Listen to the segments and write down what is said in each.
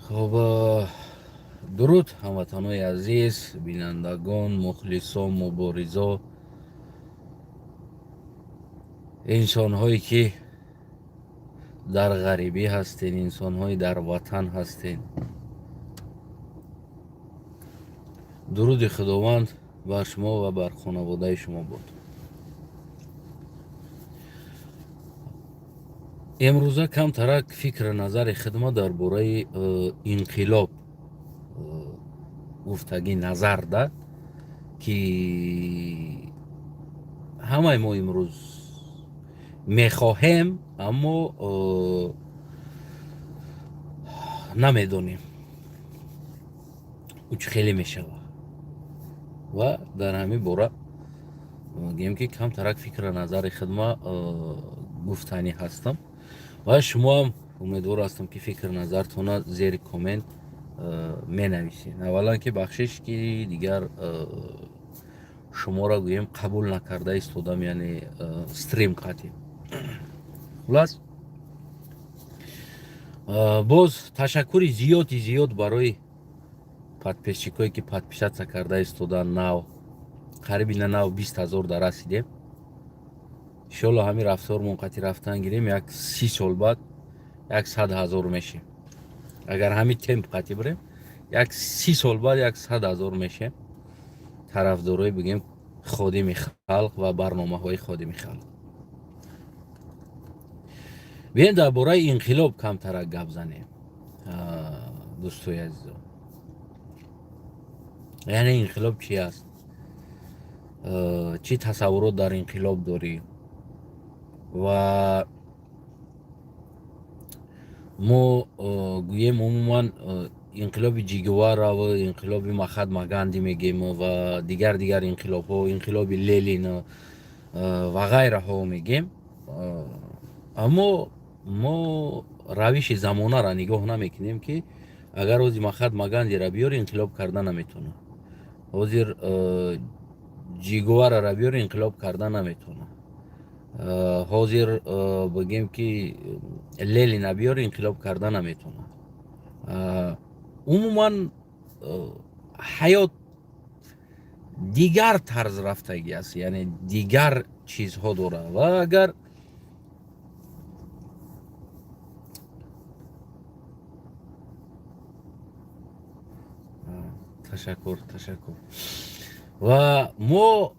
خب درود هموطنای عزیز، بینندگان، مخلصان، مبارزا، انسان هایی که در غریبی هستین، انسان هایی در وطن هستین. درود خداوند بر شما و بر خانواده شما بود. امروزه کم ترک فکر نظر خدمت در باره انقلاب گفتگی نظر داد که همه ما امروز میخواهیم اما نمیدونیم اوچ خیلی میشوه و در همین باره میگیم که کم ترک فکر نظر خدمت گفتنی هستم و شما هم امیدوار هستم که فکر نظرتون زیر کامنت می نویسین. اولا که بخشش که دیگر شما را گویم قبول نکرده ایستادم، یعنی استریم قطعی. خلاص باز تشکر زیاد برای подписчикایی که подписаться کرده ایستادن. نو قریبی نه 20,000 در رسیدیم. انشالله همین رفتار منقطع رفتن گیریم یک 30 سال بعد 100,000 میشه. اگر همین تمپ قطعی بریم یک 30 سال بعد 100,000 میشه. طرفدارای بگیم خادم خلق و برنامه های خادم خلق. بیاین درباره انقلاب کم ترک گپ زنیم دوستای عزیزم. یعنی انقلاب چی است؟ چی تصورات در انقلاب داری؟ و ما گوییم عموما انقلاب جیگوارا و انقلاب مهاتما گاندی میگیم و دیگر انقلاب ها، انقلاب لنین و غیره ها میگیم. اما ما روش زمانه را نگاه نمیکنیم که اگر روزی مهاتما گاندی را بیاری انقلاب کردن نمیتونه، حاضر جیگوارا را بیاری انقلاب کردن نمیتونه، حاضر بگیم که لنین بیاری انقلاب کردن نمیتونه. عموما حیات دیگر طرز رفتگی است، یعنی دیگر چیزها داره و اگر تشکر و ما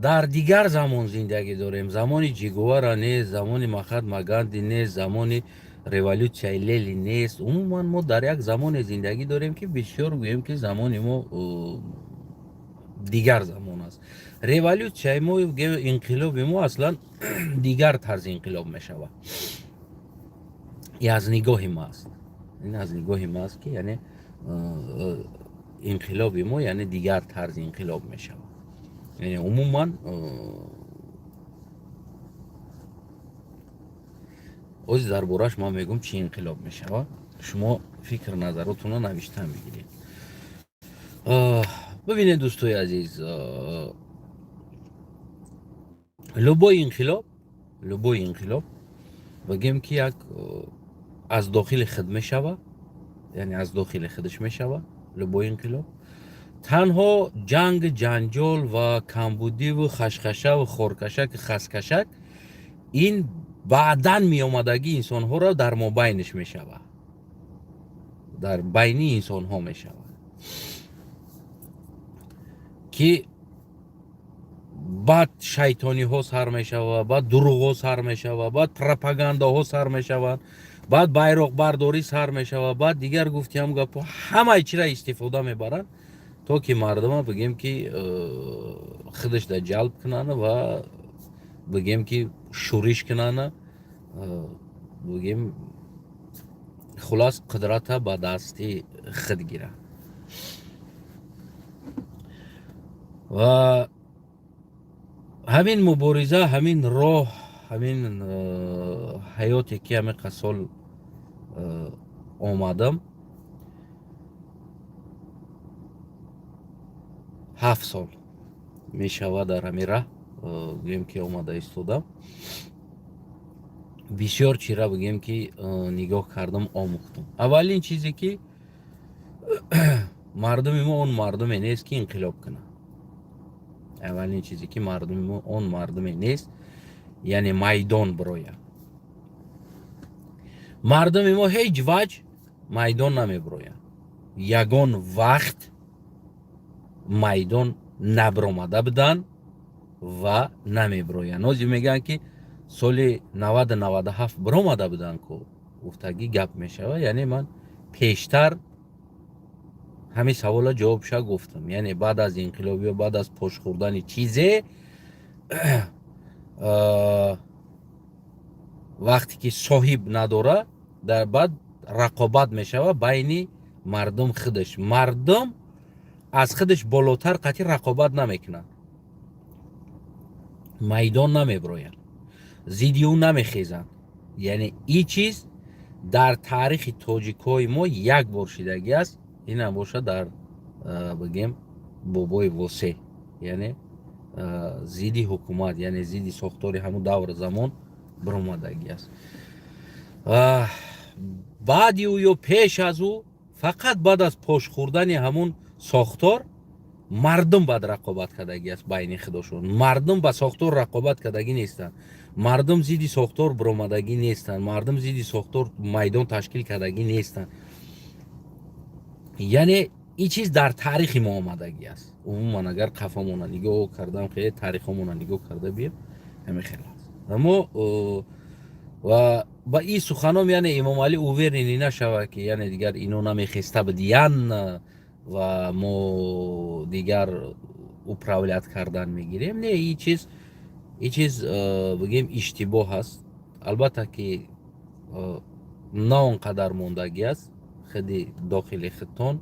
در دیگر زمان زندگی داریم. زمان جیگوارا نیست، زمان مهاتما گاندی نیست، زمان رولوسیون لنین نیست. عموما ما در یک زمان زندگی داریم که بسیار گوییم که زمان ما دیگر زمان است. رولوسیون ما انقلاب ما اصلا دیگر طرز انقلاب می شود. این از نگاه ما است. این از نگاه ما است که یعنی انقلاب ما یعنی دیگر طرز انقلاب می شود. یعنی عموما از دربارش ما میگم چی انقلاب می شود. شما فکر نظراتون رو نوشتن بگیرید. ببینید دوستای عزیز، لبای انقلاب بگیم که یک از داخل خود می شود، یعنی از داخل خودش می شود. لبای انقلاب تنها جنگ، جنجال و کمبودی و خشخشه و خورکشک خسکشک این بعدن می آمدگی انسان ها را در مابینش می شود، در بینی انسان ها می شود که بعد شیطانی ها سر می شود، بعد دروغ ها سر می شود، بعد پروپاگاندا ها سر می شود، بعد بیرق برداری سر می شود، بعد دیگر گفتیم گپ همه چی را استفاده می برند تا که مردم بگیم که خودش در جلب کنن و بگیم که شورش کنن، بگیم خلاص قدرت به دست خود گیره. و همین مبارزه، همین راه، همین حیاتی که همین قسال آمدم 7 سال می شود در همین راه بگیم که آمده ایستادم. بسیار چیزا بگیم که نگاه کردم، آموختم. اولین چیزی که مردم ما اون مردمی نیست که انقلاب کنه. اولین چیزی که مردم ما اون مردمی نیست، یعنی میدان بروید. مردم ما هیچ وجه میدان نمیبروید. یگان وقت میدان نبرومده بدن و نمیبروید. نوزی میگن که سال 90-97 برومده بدن که گفتگی گپ میشوه. یعنی من پیشتر همین سوالا جواب شا گفتم. یعنی بعد از انقلابی و بعد از پشت خوردن چیزه وقتی که صاحب نداره در بعد رقابت میشوه بین مردم خودش. مردم از خودش بالاتر قطعی رقابت نمیکنن، میدان نمیبروین، زیدیو نمیخیزن. یعنی این چیز در تاریخ تاجیکای ما یک بار شدگی است. این هم باشه در بگیم بابای وسه، یعنی زیدی حکومت، یعنی زیدی ساختاری همون دور زمان برآمدگی است. بعد یا پیش از او فقط بعد از پشت خوردن همون ساختار مردم بعد رقابت کردگی است بین خودشون. مردم با ساختار رقابت کردگی نیستن، مردم زیدی ساختار برآمدگی نیستن، مردم زیدی ساختار میدان تشکیل کردگی نیستن. یعنی این چیز در تاریخ ما آمدگی است. عموما اگر قفامون نگاه کردم خیلی تاریخمون نگاه کرده بیم همین خیلی است. اما و با این سخنام یعنی امام علی اوور اینی نشوه که یعنی دیگر اینو نمیخسته بدین و ما دیگر اپراولیت کردن میگیریم. نه، این چیز بگیم اشتباه هست. البته که نه اونقدر موندگی است خیلی داخل خودتون،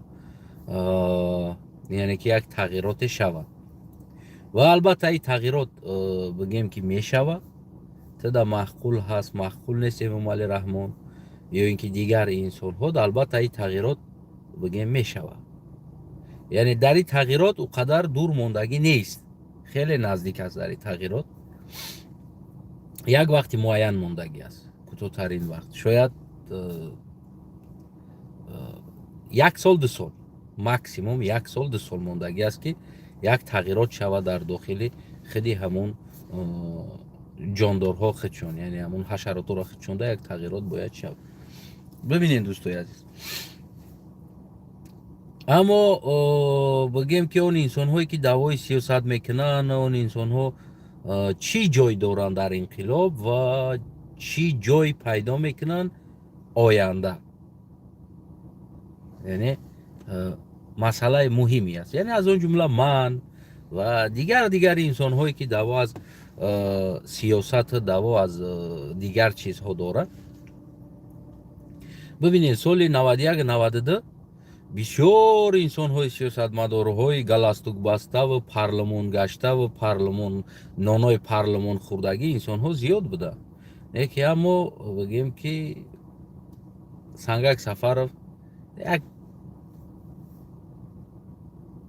یعنی که یک تغییرات شوه و البته این تغییرات بگیم که میشوه تدا معقول هست معقول نیست امام علی رحمان یا اینکه دیگر انسان ها البته این تغییرات بگیم میشوه. یعنی در این تغییرات اونقدر دور موندگی نیست، خیلی نزدیک است. در این تغییرات یک وقتی معین موندگی است، کوتاه‌ترین وقت شاید 1 سال 2 سال، ماکسیموم 1 سال 2 سال موندگی است که یک تغییرات شود در داخل خودی همون جاندارها خودشون، یعنی همون حشرات را خودشون در یک تغییرات باید شود. ببینید دوستای عزیز، اما بگیم که اون انسان هایی که دعوای سیاست میکنن، اون انسان ها چی جای دارن در انقلاب و چی جای پیدا میکنن آینده، یعنی مسئله مهمی است. یعنی از اون جمله من و دیگر انسان هایی که دعوا از سیاست، دعوا از دیگر چیزها داره. ببینید سال 91-92 بسیار انسان های سیاست مدارهای گلستوک بسته و پارلمان گشته و پارلمان نانای پارلمان خوردگی انسان ها زیاد بوده. یکی اما بگیم که سنگک سفرов یک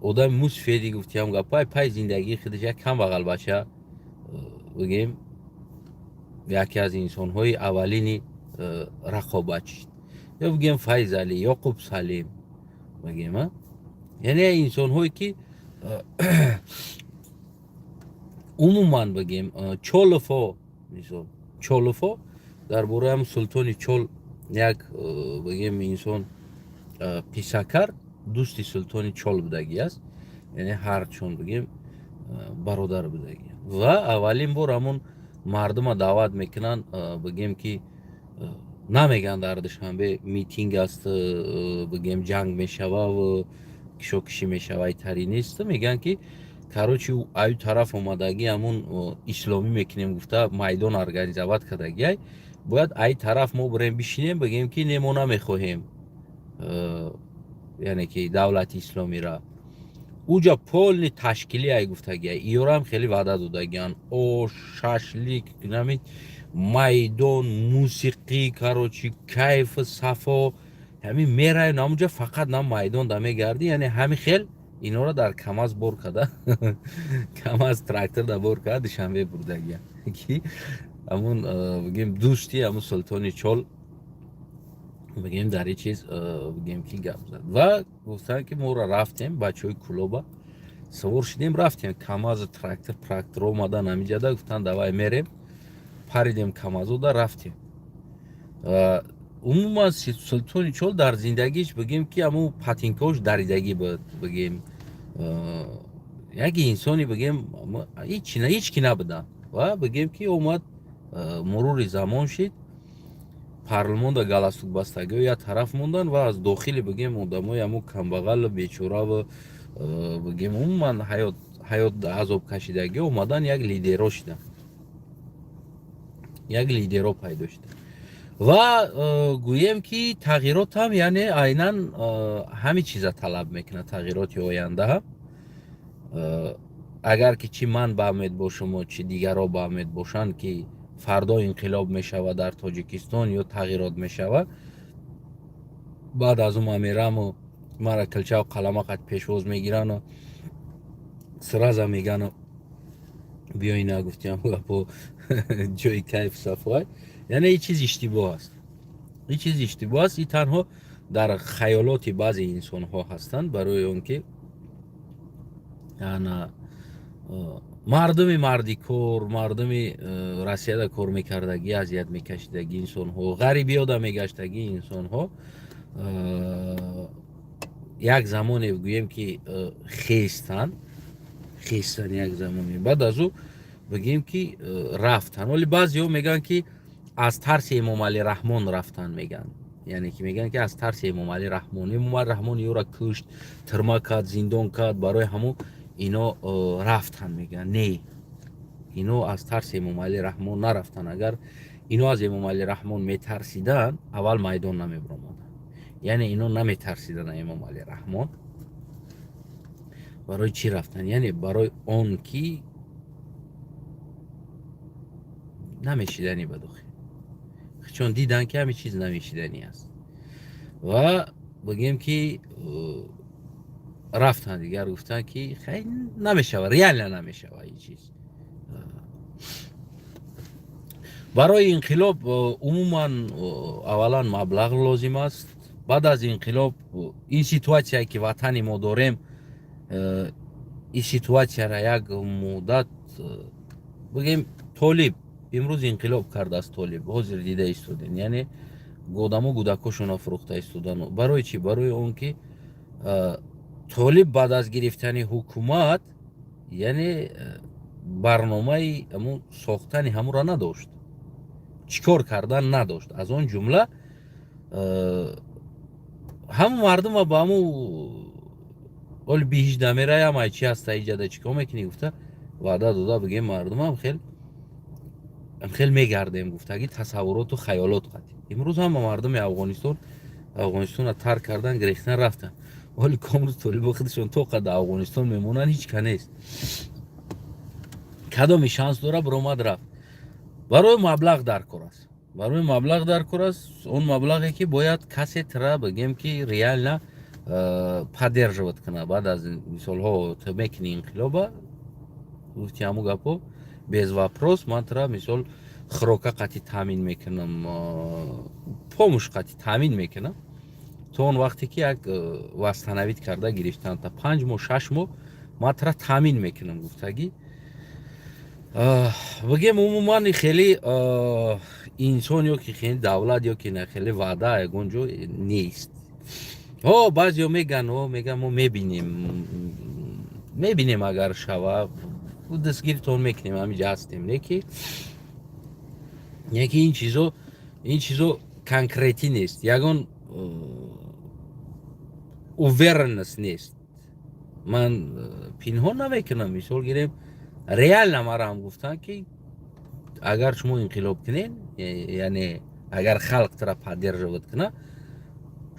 آدم مسفیدی گفتیم گپای پای زندگی خودش یک کم بغل بچه بگیم یکی از انسان های اولینی رقابت یا بگیم فیض علی، یعقوب سلیم بگیم. یعنی انسان هایی که عموما بگیم چولفا در باره هم سلطان چول یک بگیم انسان پیسکر دوستی سلطان چول بودگی است، یعنی هر چون بگیم برادر بودگی. و اولین بار همون مردم دعوت میکنن بگیم که نمیگن در دوشنبه میتینگ است بگیم جنگ میشوه و کشوکشی میشوه تری نیست، میگن که کاروچی ای طرف اومدگی همون اسلامی میکنیم گفته میدان ارگانیزوات کردگی باید ای طرف ما بریم بشینیم بگیم که نمو نمیخواهیم یعنی که دولت اسلامی را اوجا پول تشکیلی ای گفتگی ایران هم خیلی وعده دادگیان او ششلیک نمید میدان موسیقی کاروچی کیف صفا همین میره نامونجا فقط نام میدان دمه گردی. یعنی همین خیل اینا را در کماز بور کده کماز تراکتور دا بور کده دوشنبه بردگی که همون بگیم دوستی همون سلطان چول بگیم در این چیز بگیم که گپ زد و گفتن که ما را رفتیم بچه های کلوبا سوار شدیم رفتیم کاماز تراکتور اومدن همینجا دا گفتن دوای میریم پریدیم کامازو دا رفتیم عموما سلطانی چول در زندگیش بگیم که همون پاتینکاش دریدگی بود بگیم یک انسانی بگیم هیچ کی نبودن و بگیم که اومد مرور زمان شد پارلمان دا галастук бастагӣ я тараф мондан ва аз дохили бигем одамои ҳамун камбағал бечора ва бигем умуман ҳаёт азоб кашидагӣ омадан як лидеро шуда як лидеро пайдо шуда ва гӯем ки тағйиротам яъне айнан ҳамин чиза талаб мекунад тағйироти оянда агар ки чӣ ман ба умед бошам чӣ дигаро ба умед бошанд ки фардо инқилоб мешавад дар тоҷикистон ё тағйирот мешавад баъд аз ун ман мераму мара килчаву қаламақат пешвоз мегирану сраза мегану биёй нагуфтиам гапо ҷои кайф сафой яъне ин чиз иштибоҳ аст ин чиз иштибоҳ аст ин танҳо дар хаёлоти баъзе инсонҳо ҳастанд барои он ки яна мардуми мардикор мардуми россияда кор мекардагӣ азият мекашидагӣ инсонҳо ғарибиёда мегаштагӣ инсонҳо як замоне гӯем ки хестан як замоне баъд аз ӯ бигем ки рафтан вале баъзеҳо мегӯянд ки аз тарси эмомалӣ раҳмон рафтан мегӯянд яъне ки мегӯянд ки аз тарси эмомалӣ раҳмон ёро кушт тирма кард зиндон кард барои ҳамун ино рафтан мегӯянд не ино аз тарси эмомалӣ раҳмон нарафтан агар ино аз эмомалӣ раҳмон метарсиданд аввал майдон намебиромаданд яъне ино наметарсиданд эмомалӣ раҳмон барои чӣ рафтан яъне барои он ки намешиданӣ ба дохил чун диданд ки ҳамин чиз намешиданӣ аст ва бигем ки рафтан дигар гуфтанд ки хай намешавад реально намешавад ин чиз барои инқилоб умуман аввалан маблағ лозим аст баъд аз инқилоб ин ситуатсияе ки ватани мо дорем ин ситуатсияро як муддат бигем толиб имрӯз инқилоб кардааст толиб ҳозир дида истодем яъне одамо гӯдакошона фурӯхта истодану барои чӣ барои он ки толиб баъд аз гирифтани ҳукумат яъне барномаи ҳамун сохтани ҳамунро надошт чӣ кор кардан надошт аз он ҷумла ҳамун мардума ба ҳамун оли биҳижда мераям ай чӣ аста иҷада чӣ кор мекунӣ гуфта ваъда дода бигем мардумам хел мегардем гуфтагӣ тасаввуроту хаёлот қатӣ имрӯз ҳама мардуми афғонистонро тарк кардан гирехтан рафтан вале комрӯз толибо худашон то қадар афғонистон мемонанд ҳеч ка нест кадоми шанс дора биромад рафт барои маблағ даркор аст барои маблағ даркор аст он маблағе ки бояд касе тра бигем ки реально поддерживат кунад баъд аз мисолҳо ту мекунӣ инқилоба гуфти ҳамун гапо без вопрос ман тра мисол хӯрока қатӣ таъмин мекунам помӯш қатӣ таъмин мекунам то он вақте ки як вастанавид карда гирифтан та 5 моҳ 6 моҳ ман тра таъмин мекунам гуфтагӣ бигем умуман хеле инсон ё ки хеле давлат ё ки на хеле ваъда ягон ҷо нест баъзеҳо мегӯянд мо мебинем агар шава дастгиритон мекунем ҳаминҷа ҳастем неки ин чизо конкретӣ нест ягон уверенность нест ман пинҳон намекунам мисол гирем реально мараам гуфтанд ки агар шумо инқилоб кунед яъне агар халқ тара поддерживат куна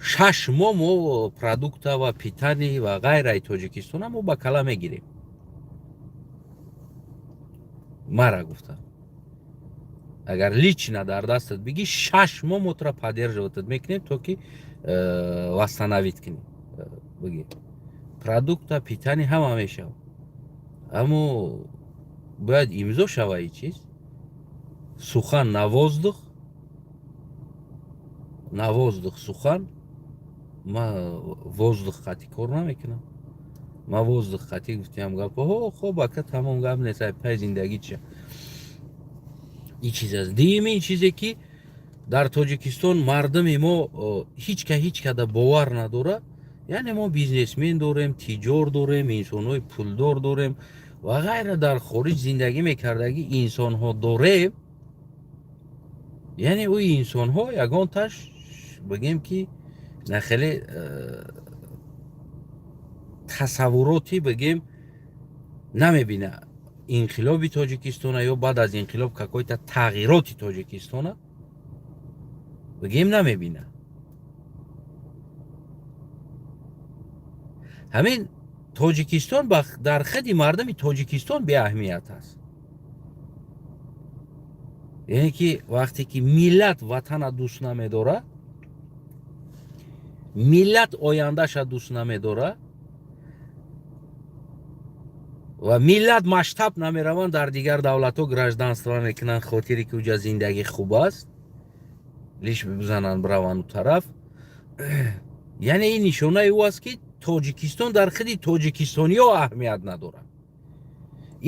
6 моҳ мо продукта ва питани ва ғайраи тоҷикистона мо ба кала мегирем мара гуфтам агар лично дар дастат биги 6 моҳ мо тра поддерживатат мекунем то ки вастанавид кунем биги продукта питани ҳама мешавад аммо бояд имзо шава, и чиз, сухан на воздух, на воздух сухан, ман воздух қати кор намекунам. Ман воздух қати гуфтиам гапо хоб ака тамом гап нест, ай пай зиндагӣ чия. ин чиз аст. Дуюмин чизе ки дар Тоҷикистон мардуми мо ҳеҷ када бовар надора. Яъне мо бизнесмен дорем, тиҷор дорем, инсонҳои пулдор дорем ва ғайра дар хориҷ зиндагӣ мекардаги инсонҳо дорем. яъне ои инсонҳо ягонташ бигем ки нахеле тасаввуроти бигем намебина инқилоби Тоҷикистона ё баъд аз инқилоб какой-то тағйироти Тоҷикистона бигем намебина. ҳамин Тоҷикистон дар хади мардуми Тоҷикистон беаҳамият аст. яъне ки вақте ки миллат ватана дӯст намедора, миллат ояндаша дӯст намедора ва миллат масштаб намераванд дар дигар давлатҳо гражданство мекунанд хотире ки уҷа зиндагӣ хуб аст, лиш бизананд бираванд у тараф. яъне ин нишонаи ӯ аст ки Тоҷикистон дар хади тоҷикистониҳо аҳамият надорад.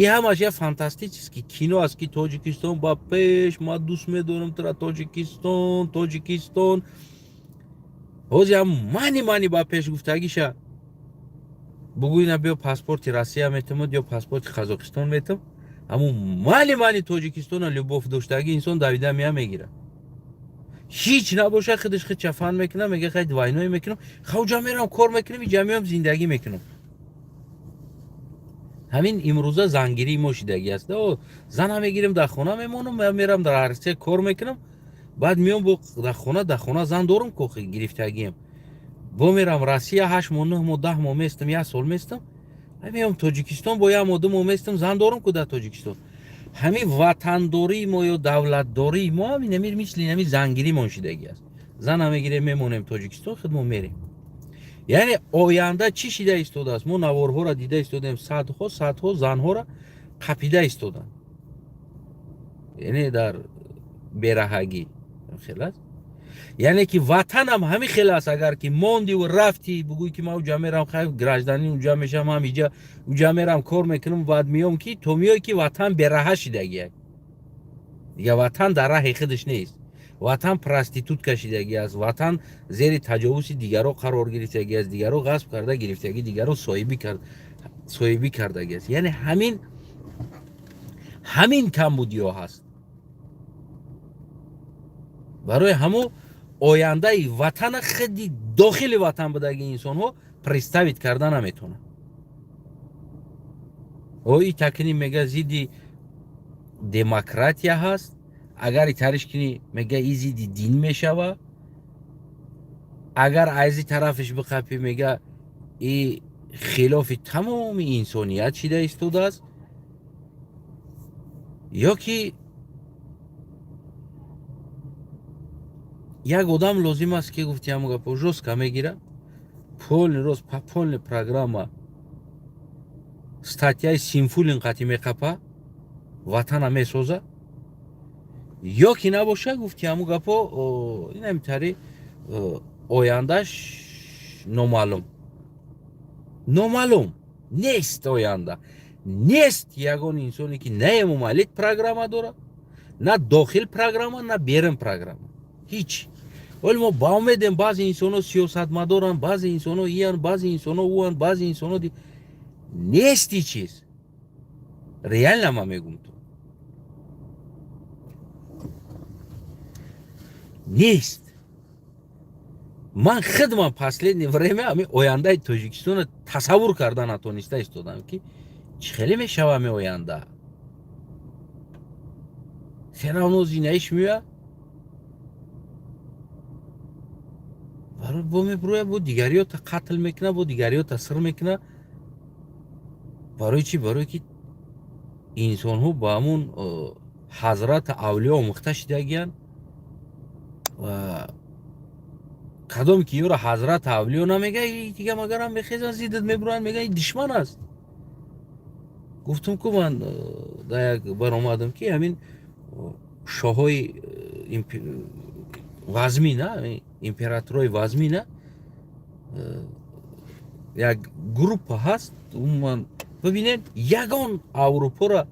ин ҳамаш як фантастически кино аст ки Тоҷикистон ба пеш, ман дӯст медорам тура Тоҷикистон. ҳозир ҳам мани ба пеш гуфтагиша бугӯина биё паспорти Россия метамад ё паспорти Қазоқистон метам, ҳамун мани Тоҷикистона любов доштаги инсон давида мия мегира. ҳеҷ набоша худаш худ чафан мекунам, мега хай вайное мекунам, хауҷа мерам кор мекунам, иҷа меам зиндагӣ мекунам. ҳамин имрӯза зангирии мо шидагӣ аст. зана мегирем дар хона мемонам, мерам дар арсия кор мекунам, баъд меом дар хона зан дорам кохи гирифтагиам. бо мерам Россия 8 моҳ 9 моҳ 10 моҳ местам, 1 сол местам, меом Тоҷикистон бо 1 моҳ 2 моҳ местам, зан дорам ку дар Тоҷикистон. ҳамин ватандории мо ё давлатдории мо ҳамин мисли ҳамин зангиримон шидагӣ аст. зана мегирем мемонем Тоҷикистон, худ мо мерем. яъне оянда чӣ шида истодааст? мо наворҳоро дида истодаем, садҳо занҳоро қапида истоданд, яъне дар бераҳагӣ хел аст. яъне ки ватанам ҳамин хел аст. агар ки мондиву рафтӣ бугӯӣ ки ман уҷа мерам, хай гражданин уҷа мешавам, ҳам иҷа уҷа мерам кор мекунам, баъд меом ки то меоӣ ки ватан бераҳа шидагиак. дига ватан дар раҳи худаш нест. ватан проститутка шидагӣ аст, ватан зери таҷовузи дигаро қарор гирифтагӣ аст, дигаро ғасб карда гирифтагӣ, дигаро соҳибӣ кардагӣ аст. яъне ҳамин камбудиё ҳаст. барои ҳамо ояндаи ватана худи дохили ватан будаги инсонҳо представит карда наметавонанд. и такини мега зидди демократия ҳаст, агар итариш кини мега и зидди дин мешава, агар айзи тарафиш биқапӣ мега и хилофи тамоми инсоният шида истодааст, ё ки як одам лозим аст ки гуфтиам гапо жёстка мегира, полный рост по полной программа статьяи симфулин қати меқапа, ватана месоза, ё ки набоша гуфтиам гапо ин ҳамитари ояндаш номаълум нест. оянда нест ягон инсоне ки на мумалик программа дорад, на дохил программа, на берун программа, ҳеҷ. вале мо ба умедем баъзе инсонҳо сиёсатмадоранд, баъзе инсонҳо иян, баъзе инсонҳо уанд, баъзе инсонҳо нест ҳеҷ чиз. реально ман мегум то нест. ман худман последнее время ҳамин ояндаи Тоҷикистона тасаввур карда натониста истодам ки чӣ хеле мешава ҳамин оянда. се равно зинаиш меояд, бо меброяд, бо дигариёта қатл мекунад, бо дигариёта сир мекунад. барои чӣ? барое ки инсонҳо ба ҳамун ҳазрата авлиё омӯхта шидагиянд ва кадом ки ёро ҳазрат авлиё намега, дига магарам мехезан зиддат мебуроянд, мега ин душман аст. гуфтам ку ман дар як бар омадам ки ҳамин шоҳҳои вазмин імператорои вазмина як группа ҳаст умуман бибинед ягон аврупоро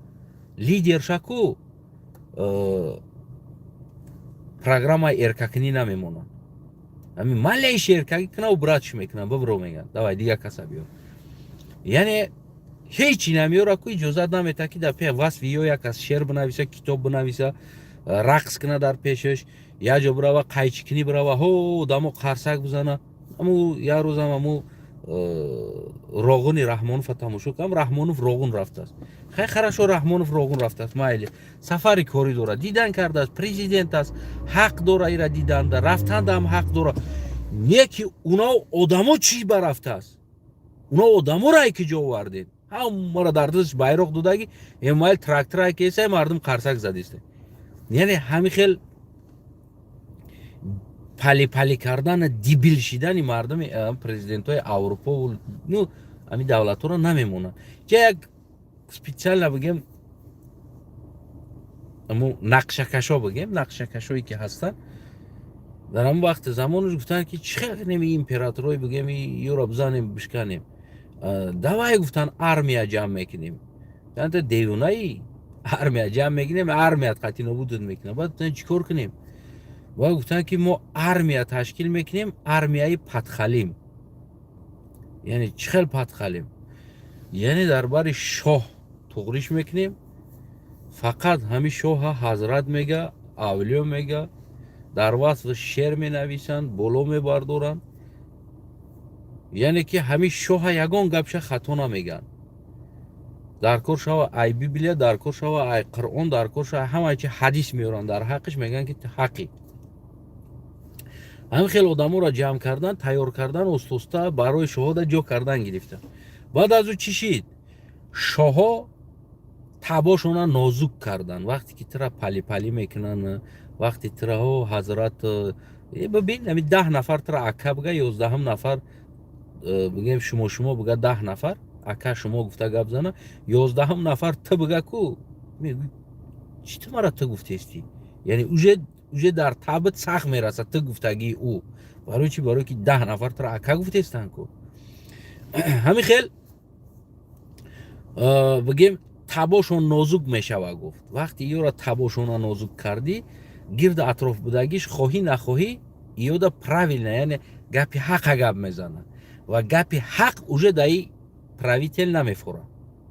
лидершаку программаи эркакӣ намемонад. Ами малайш эркакӣ кунаву братш мекунад бибро мегӯяд давай дигар каса биёр. Яъне ҳечи намеёраку иҷозат наметаҳад ки дар пеш васфи ё як аз шеър бинависа, китоб бинависа, рақс кунад дар пешаш, як ҷо бирава қайчикунӣ бирава ҳо одамо қарсак бизана. Аму як рӯзам аму Роғуни Раҳмонова тамошо кардам. Раҳмонов Роғун рафтааст. Хай харашо Раҳмонов Роғун рафтааст. Майли сафари корӣ дорад, дидан кардааст, президент аст, ҳақ дора ира диданда, рафтанда ҳам ҳақ дора. Не ки унао одамо чӣ барафтааст. Унао одаморо ай ки ҷо овардед. Ҳамаро дар дасташ байроқ додаги эмайл тракторай ки эсай мардум қарсак задист. Яъне ҳамин хел пали кардан дибил шидани мардуми президентои Аврупо ну ами давлатҳоро намемонад. Ҷа як специально бигем аму нақшакашо бигем, нақшакашое ки ҳастанд дар ҳамон вақти замонаш гуфтанд ки чӣ хел кунем императорои бигем ёро бизанем бишканем. Давай гуфтанд армия ҷамъ мекунем. Янта девонаи армия ҷамъ мекунем, армият қатъи нобуд мекунем. Баъд гуфтанд чӣ кор кунем? Баъд гуфтанд ки мо армия ташкил мекунем, армияи падхалим. Яъне чӣ хел падхалим? Яъне дар бари шоҳ туғриш мекунем. Фақат ҳами шоҳа ҳазрат мега, авлиё мега, дар васф шеър менависанд, боло мебардоранд. Яъне ки ҳами шоҳа ягон гапша хато намегӯянд. Дар кор шава ай Библия, дар кор шава ай Қуръон, дар кор шава ҳамаи чи ҳадис меоранд дар ҳаққиш, мегӯянд ки ҳаққӣ. ҳамин хел одаморо ҷамъ кардан, тайёр кардан, оста барои шоҳода ҷо кардан гирифтан. Баъд аз ӯ чӣ шид? Шоҳо табошона нозук кардан. Вақте ки тира пали мекунанд, вақте тира ҳо ҳазрат бибин ами 10 нафар тира ака бига, 11 нафар бигем шумо бига 10 нафар ака шумо гуфта гап зана, 11 нафар ты бига ку мегӯ чӣ ту мара ты гуфтести? Яъне уже дар табит сахт мерасад ты гуфтагии ӯ. Барои чӣ? Барои ки 10 нафар тира ака гуфтестанд ку. Ҳамин хел бигем табошон нозук мешава гуфт. Вақти ёро табошона нозук кардӣ, гирди атроф будагиш хоҳӣ нахоҳӣ ёда правилна, яъне гапи ҳақа гап мезанад ва гапи ҳақ уже даи правител намефорад.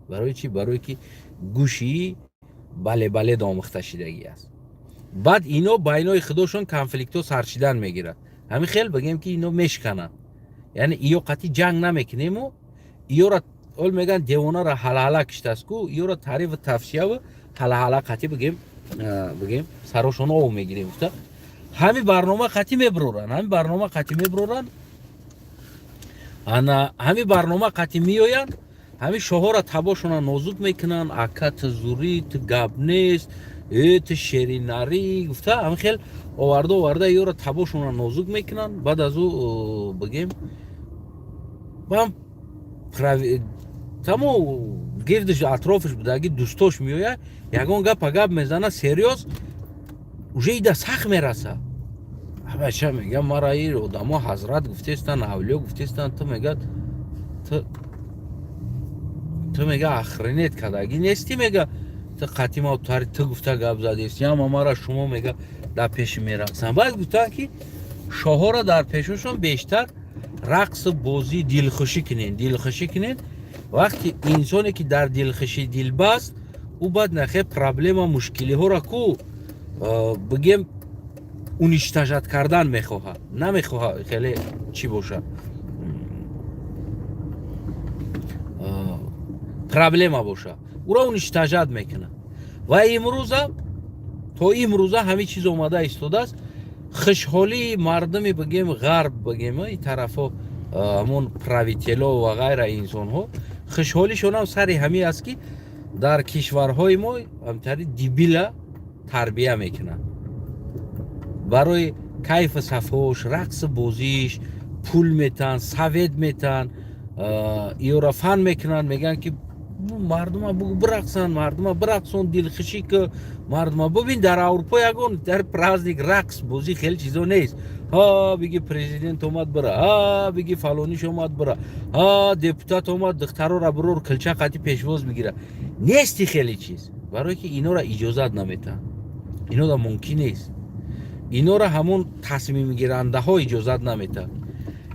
Барои чӣ? Барои ки гӯшии бале домухта шидагӣ аст. Баъд ино байнои худошон конфликтҳо сарчидан мегирад. Ҳамин хел бигем ки ино мешкананд. Яъне иё қатъи ҷанг намекунему, иёро ол меган девонаро ҳалаҳала киштааст ку, иёро таърифу тавсияву ҳалаҳала қатъи бигем сарошона ов мегирем гуфта. Ҳамин барнома қатъи мебироранд. Ана ҳамин барнома қатъи меоянд, ҳамин шоҳоро табошона нозук мекунанд, ака ту зурӣ, ту гап нест, ту шеринарӣ гуфта ҳамин хел оварда ёро табошона нозук мекунанд. Баъд аз ӯ бигем бам тамо гирдиш атрофиш будаги дӯстош меояд, ягон гап мезана сериёз, уже ида сахт мераса. Абаша мегам мара ин одамо ҳазрат гуфтестанд, авлиё гуфтестанд, ту мегад ту мега ахринет кадагӣ нестӣ, мега ту қатъи ма тари ту гуфта гап задестӣ, ама мара шумо мега дар пеши мерақсанд. Баъд гуфтанд ки шоҳоро дар пешошон бештар рақсу бозӣ дилхушӣ кунед. Вақти инсоне ки дар дилхушӣ дилбаст, ӯ баъд нахе проблема мушкилиҳоро ку бигем уништажат кардан мехоҳад, намехоҳад хеле чӣ боша проблема боша, ӯро уништажат мекунад. Ва имрӯза то имрӯза ҳамин чиз омада истодааст. хушҳолии мардуми бигем ғарб бигем ин тарафҳо ҳамон правитело ва ғайра инсонҳо хушҳолишонам сари ҳамин аст ки дар кишварҳои мо ҳамтари дибила тарбия мекунанд. барои кайфу сафош, рақсу бозиш пул метан, совет метан, иёра фан мекунанд, мегӯянд ки мардума бирақсон, дилхушӣ ку мардума бибин дар Аврупо ягон дар праздник рақс бозӣ хеле чизо нест. ها بگی پرزیدنت اومد بره، ها بگی فلانیش اومد بره، ها دپوتات اومد دخترا را برور کلچه قطی پیشواز بگیره. نیستی خیلی چیز، برای که اینا را اجازت نمیتن، اینا را ممکن نیست، اینا را همون تصمیم گیرنده ها اجازت نمیتن.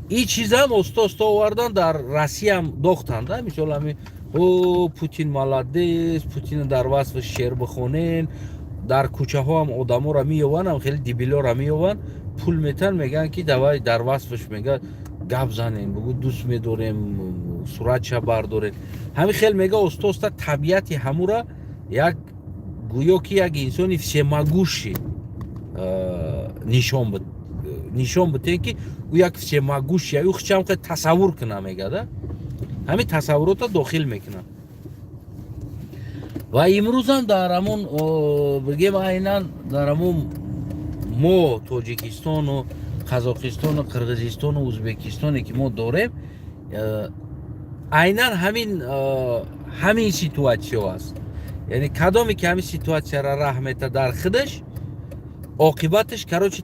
این چیزا هم استا آوردن در روسیه هم داختن. مثلا همین او پوتین مالادیس، پوتین در وصف شعر بخونین، در کوچه ها هم آدما را میوان، هم خیلی دیبیلا را میوان، پول میتن، میگن که دوای در وصفش میگه گپ زنین، بگو دوست میداریم، صورتش بردارین. همین خیلی میگه استا طبیعت همو را یک گویا که یک انسانی всемогущий نشان بده که او یک всемогущий، او خودم که تصور کنه میگه ده، همین تصورات داخل میکنه. و امروز هم در همون بگیم عیناً در همون ما تاجیکستان و قزاقستان و قرغیزستان و ازبکستانی که ما داریم عیناً همین سیتواسیون است. یعنی کدامی که همین سیتواسیون را راه میته در خودش، عاقبتش کراچی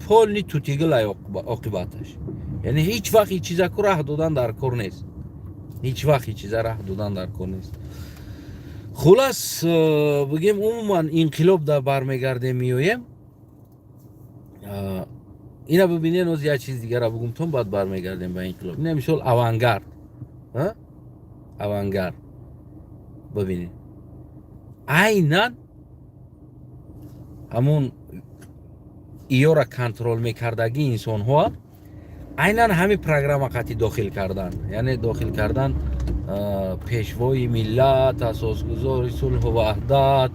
پولنی توتیگل عاقبتش. یعنی هیچ وقت این چیزا کو راه دادن در کار نیست، هیچ وقت این چیزا راه دادن در کار نیست. خلاص بگیم عموما انقلاب در برمیگرده میویم. اینا ببینین از یه چیز دیگه را بگم تون بعد برمیگردیم به انقلاب. این میشه اوانگارد، اوانگارد. ببینین عیناً همون ایو را کنترل میکردگی انسان ها عیناً همین پروگرام قطعی داخل کردن، یعنی داخل کردن پیشوای ملت، اساسگذار صلح و وحدت.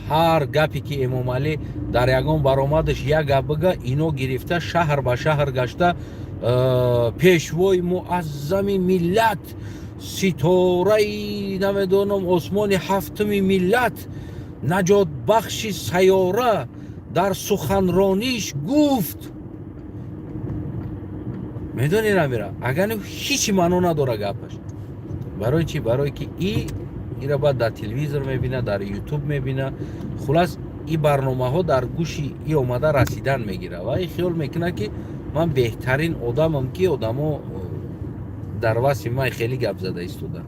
هر گپی که امام علی در یگان برآمدش یک گپ بگه، اینو گرفته شهر به شهر گشته پیشوای معظم ملت، ستاره نمیدونم عثمان هفتم ملت، نجات بخش سیاره در سخنرانیش گفت. میدونی نمیره اگر هیچ معنا نداره گپش. برای چی؟ برای که این را باید در تلویزیون میبینه، در یوتیوب میبینه. خلاص این برنامه ها در گوشی ای اومده رسیدن میگیره و این خیال میکنه که من بهترین آدمم که آدمو در وصف من خیلی گپ زده ایستادن.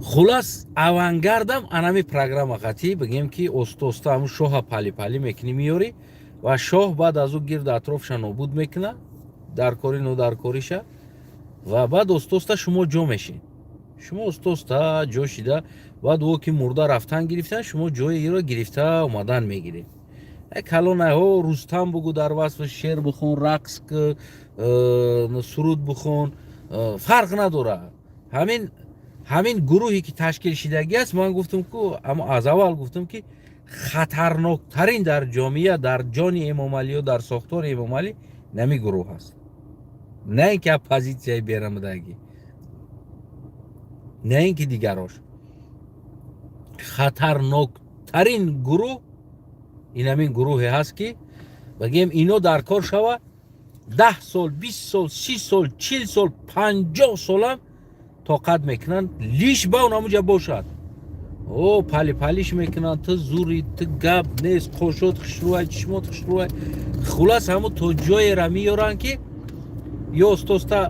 خلاص اوانگاردم انمی پروگرام قطعی بگیم که استا همون شاه پلی پلی میکنی میاری و شاه بعد از او گرد اطرافش نابود میکنه، در کاری نو در کاریشه، و بعد استا شما جو میشین. شما استا جو شیده، بعد او که مرده رفتن گرفتن، شما جای ای را گرفته اومدن میگیرید. کلانه ها رستم بگو در وصف شعر بخون، رقص که سرود بخون، فرق نداره. همین گروهی که تشکیل شدگی است، من گفتم که اما از اول گفتم که خطرناکترین در جامعه، در جان امام علی و در ساختار امام علی نمی گروه است. نه اینکه اپوزیسیون بیرمدگی، نه اینکه دیگراش. خطرناکترین گروه این همین گروه هست که بگیم اینو در کار شوه 10 سال 20 سال 30 سال 40 سال 50 سال هم طاقت میکنن لیش با اونموجا باشد. او پلی پلیش میکنن، تو زوری تو گپ نیست، خوشت خشروه چشمت خشروه. خلاص همو تو جای را میارن که یا استوستا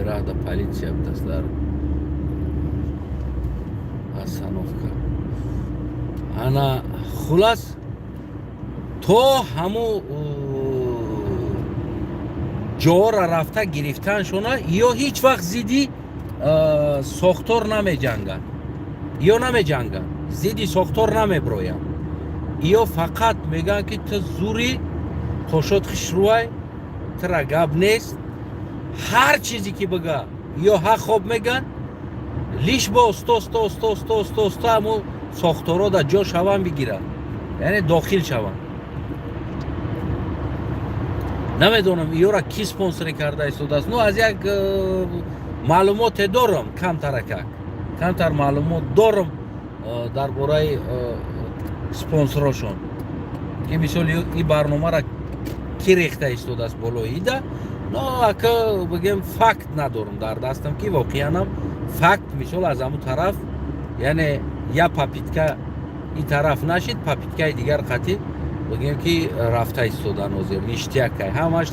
راه دا полиция ابتسلار остановка. انا خلاص تو همو جا را رفته گرفتن شونه، یا هیچ وقت زیدی ساختار نمی جنگن، یا نمی جنگن زیدی ساختار نمی برویم، یا فقط میگن که تو زوری خوشت خشروی ترا گب نیست، هر چیزی که بگه یا حق خوب میگن، لیش با استا همو ساختارا در جا شوان بگیرن، یعنی داخل شوان. نمیدونم ایو را کی سپانسر کرده ایستاده است. نو از یک معلومات دارم، کمتر معلومات دارم درباره سپانسراشون که مثال این برنامه را کی ریخته ایستاده است بالای ایده. نه اگه بگم فکت ندارم در دستم که واقعا هم فقط مثال از همون طرف یعنی یا پاپیتکا این طرف نشید پاپیتکای دیگر قطعی بگیم که رفته ایستادن وزیر نیشتیک که همش 100%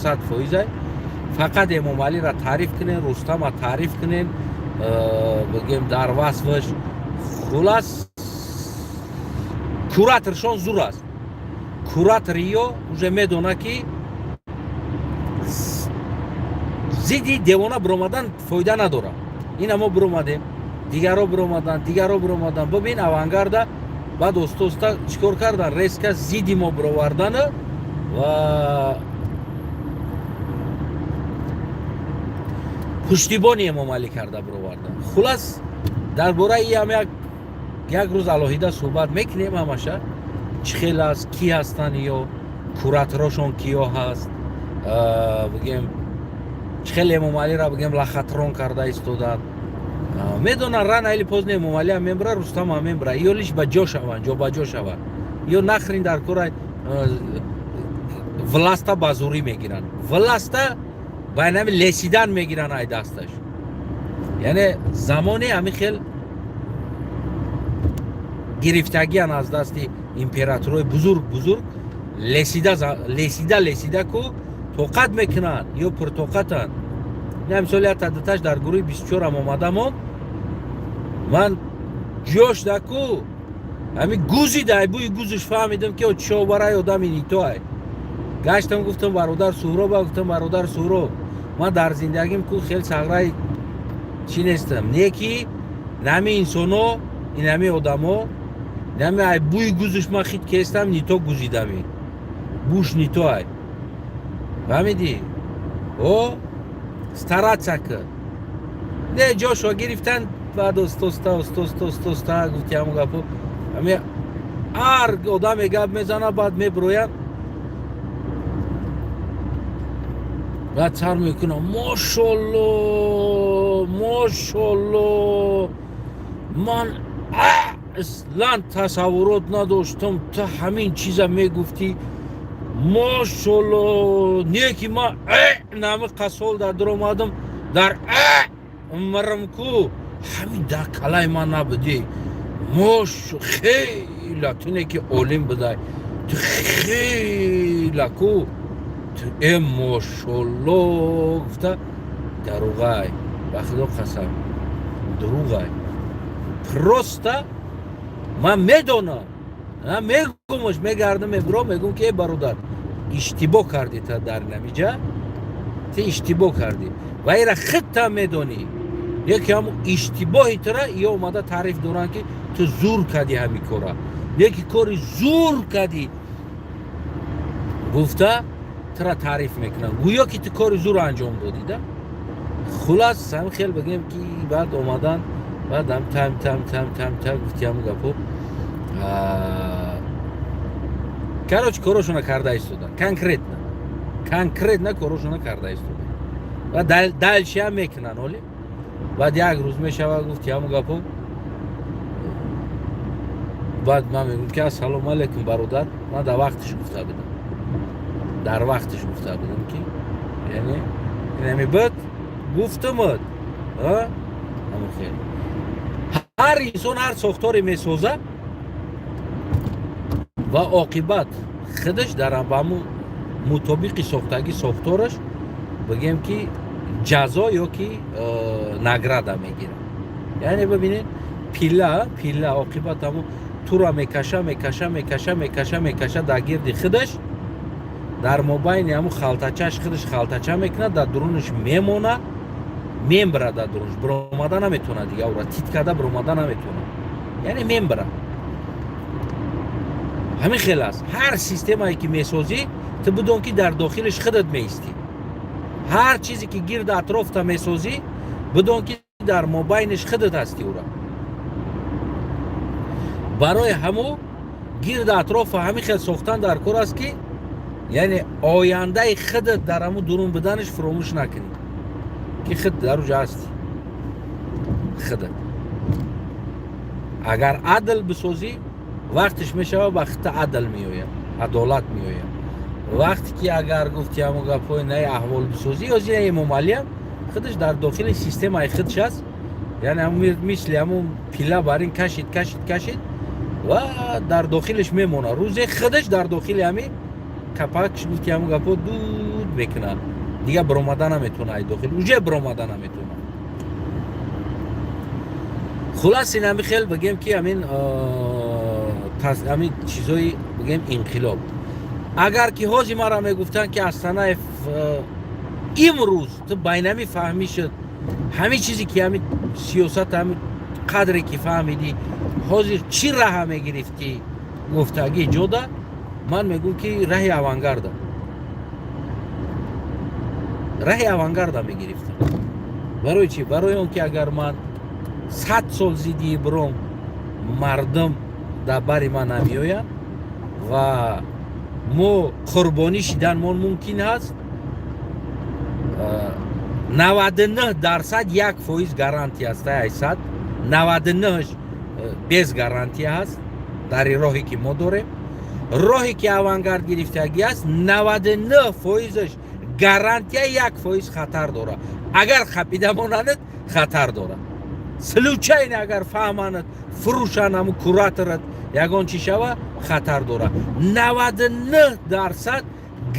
فقط امام علی را تعریف کنین رستم را تعریف کنین بگیم در وصفش خلاص کوراترشون زور است کوراتریو уже میدونه که زیدی دیوانه برآمدن فایده نداره این ما برآمدیم دیگرها برآمدن ببین اوانگارد بعد استوستا چیکار کردن ریسک زیدی ما برآوردن و پشتیبانی امام علی کرده برآوردن خلاص درباره این هم یک روز الهیده صحبت میکنیم همشه چه خیلی است کی هستن یا کوراتراشون کیا هست بگیم چه خیلی امام علی را بگیم لخطرون کرده ایستادن میدونن رن ایلی پوزن امام علی هم میبره رستم هم میبره یولیش با جا شون جا با جا شون یا نخرین در کور ولاستا بازوری میگیرن ولاستا با نمی لسیدن میگیرن ای دستش یعنی زمانی همی خیل گرفتگی از دستی امپراتورای بزرگ لسیده کو توقت میکنن یا پر توقتن نه مثلا تعدادش در گروه 24 هم آمدم من جوش دکو همین گوزی دای بوی گوزش فهمیدم که چه برای آدم اینیتوه گشتم گفتم برادر سهراب من در زندگیم کو خیلی سغرای چی نیستم نیکی نمی انسانو این نمی آدمو نمی بوی گوزش من خیلی کستم نیتو گوزیدمی بوش نیتوه فهمیدی او стараться که نه جاشو گرفتن بعد استوستا گفتی همون گفت همه هر آدم گپ میزنه بعد میبروین بعد سر میکنه ماشالله من اصلا تصورات نداشتم تا همین چیزا میگفتی ماشالله نیکی ما نامه قصول در اومدم در مرم کو همین در کلای ما نبودی خیلی تو نیکی علم بدای تو خیلی کو تو ماشالله گفته دروغای بخدا قسم دروغای پروستا من میدونم میگمش میگردم میگم که برادر اشتباه کردی تا در نمیجا تو اشتباه کردی و ایره خودت میدونی یکی هم اشتباهی تره یا اومده تعریف دورن که تو زور کردی همین کارا یکی کاری زور کردی گفته ترا تعریف میکنن گویا که تو کاری زور انجام دادی ده خلاص هم خیلی بگیم که بعد اومدن بعد هم تم گفتی هم گفت کاروچ کارشون کرده ایستادن کنکریت نه کارشون کرده ایستادن و دلشی هم میکنن ولی بعد یک روز میشه و گفتی همون گپو بعد من میگم که سلام علیکم برادر من در وقتش گفته بودم که یعنی اینمی بود گفتم همون خیلی هر انسان هر ساختاری میسازه و عاقبت خودش در همون مطابق ساختگی ساختارش بگیم که جزا یا که نگرد میگیره یعنی ببینید پیله عاقبت همون تو را میکشه در گرد خودش در مابین همون خلطچهش خودش خلطچه میکنه در درونش میمونه میمبره در درونش برآمده نمیتونه دیگه او را تیت کرده برآمده نمیتونه یعنی میمبره همین خیلی است هر سیستمی که میسازی تو بدون که در داخلش خودت میستی هر چیزی که گرد اطراف تا میسازی بدون که در مابینش خودت هستی او را برای همو گرد اطراف همین خیلی ساختن در کار است که یعنی آینده خودت در همو درون بدنش فراموش نکنی که خود در اونجا هستی خودت اگر عدل بسازی وقتش میشه وقت عدل میآید عدالت میآید وقتی که اگر گفتی همو گپای نه احوال بسازی یا زیر امام علی هم خودش در داخل سیستم ای خودش هست یعنی همون مثل همون پیله برین کشید و در داخلش میمونه. روزی خودش در داخل همین کپکش بود که همون گپا دود میکنن، دیگه برآمدن نمیتونه ای داخل، اونجا برآمدن نمیتونه. خلاص این همین خیلی بگیم که همین همین چیزای بگیم انقلاب. اگر که حاجی ما را میگفتن که اصلا امروز تو بینمی فهمی شد همین چیزی که همین سیاست همین قدری که فهمیدی حاضر چی راه میگرفتی گفتگی جدا، من میگم که راه اوانگارد میگرفتم. برای چی؟ برای اون که اگر من 100 سال زیدی برام مردم در بری من نمیاین و ما قربانی شدن من ممکن هست 99% 1% گارانتی است، 800 99 bez گارانتی هست در راهی که ما داریم. راهی که اوانگارد گرفتگی است 99%ش گارانتی 1% خطر داره. اگر خپیده ماند خطر داره. سلوچین اگر فهماند فروشان همون کراترد یگان چی شوه خطر داره. 99%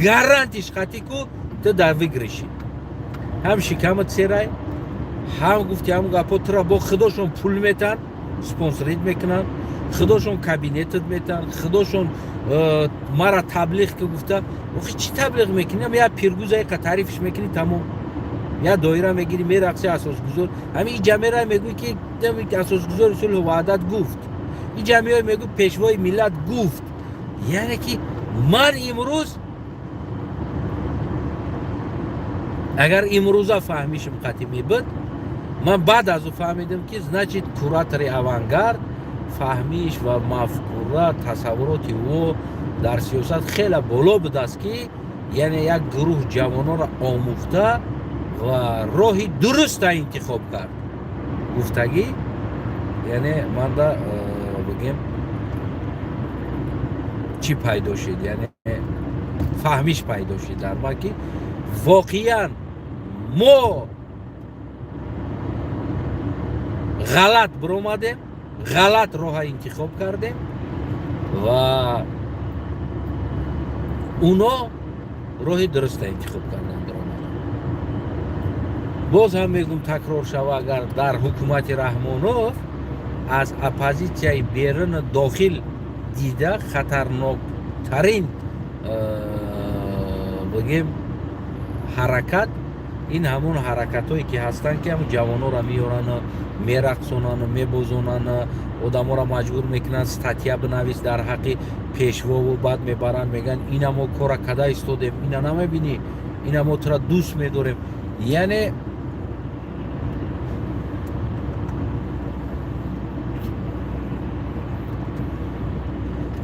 گارانتیش خطی کو تو در وگرشی هم شکمت سیرای هم گفتی همون گپا ترا با خداشون پول میتن سپانسریت میکنن، خداشون کابینتت میتن، خداشون مرا تبلیغ که گفته وقتی چی تبلیغ میکنیم یا پیرگوزای که تعریفش میکنی تمام یا دایره میگیری میرقصی اساسگذار. همین این جمعه را میگوی که اساسگذار صلح و وحدت گفت، این جمعه میگو پیشوای ملت گفت. یعنی که من امروز اگر امروزا فهمیشم قطعی بود، من بعد از او فهمیدم که значит کوراتور اوانگارد فهمیش و مفکوره تصوراتی او در سیاست خیلی بالا بود است که یعنی یک گروه جوانان را آموخته و راهی درست انتخاب کرد. گفتگی یعنی من دا بگیم چی پیدا شد، یعنی فهمیش پیدا شد در ما که واقعا ما غلط برآمدیم، غلط راه انتخاب کردیم و اونا راه درست انتخاب کردن. باز هم میگم تکرار شوه اگر در حکومت رحمانوف از اپوزیسیون بیرون داخل دیده خطرناک ترین بگیم حرکت این همون حرکت هایی که هستن که همون جوان ها را میارن میرقصونن میبوزونن آدم ها را مجبور میکنن ستاتیا بنویس در حق پیشوا و بعد میبرن میگن اینا ما کورا کدا استودیم، اینا نمیبینی اینا ما تو را دوست میداریم.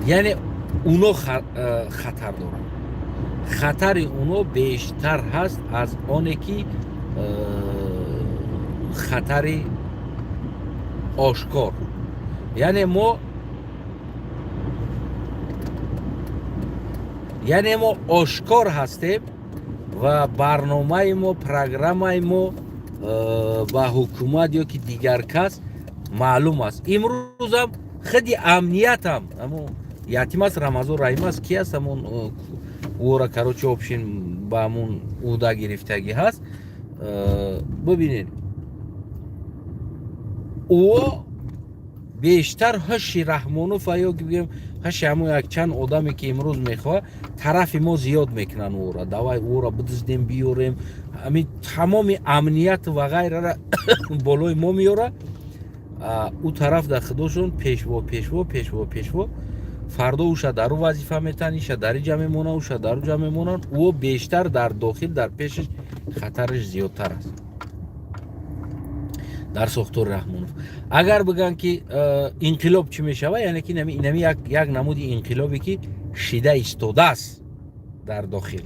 یعنی اونو خطر دارن، خطر اونو بیشتر هست از آنی که خطر آشکار. یعنی ما آشکار هستیم و برنامه ما پروگرام ما با حکومت یا که دیگر کس معلوم است. امروز هم خیلی امنیت هم همون یتیم است رمضان رحیم است کی است همون او را کروچه اپشین با همون اودا گرفتگی هست. ببینید او بیشتر هشی رحمانوف یا بگیم هشی همون یک چند آدمی که امروز میخواه طرف ما زیاد میکنن او را دوای او را بدزدیم بیوریم همین تمام امنیت و غیره را بالای ما میاره. او طرف در خودشون پیشوا فردا اوشا در او وظیفه میتن ایشا در جمع مونن اوشا در جمع مونن او بیشتر در داخل در پیشش خطرش زیادتر است در ساختار رحمانوف. اگر بگن که انقلاب چی میشوه یعنی که نمی یک نمود انقلابی که شیده ایستاده است در داخل.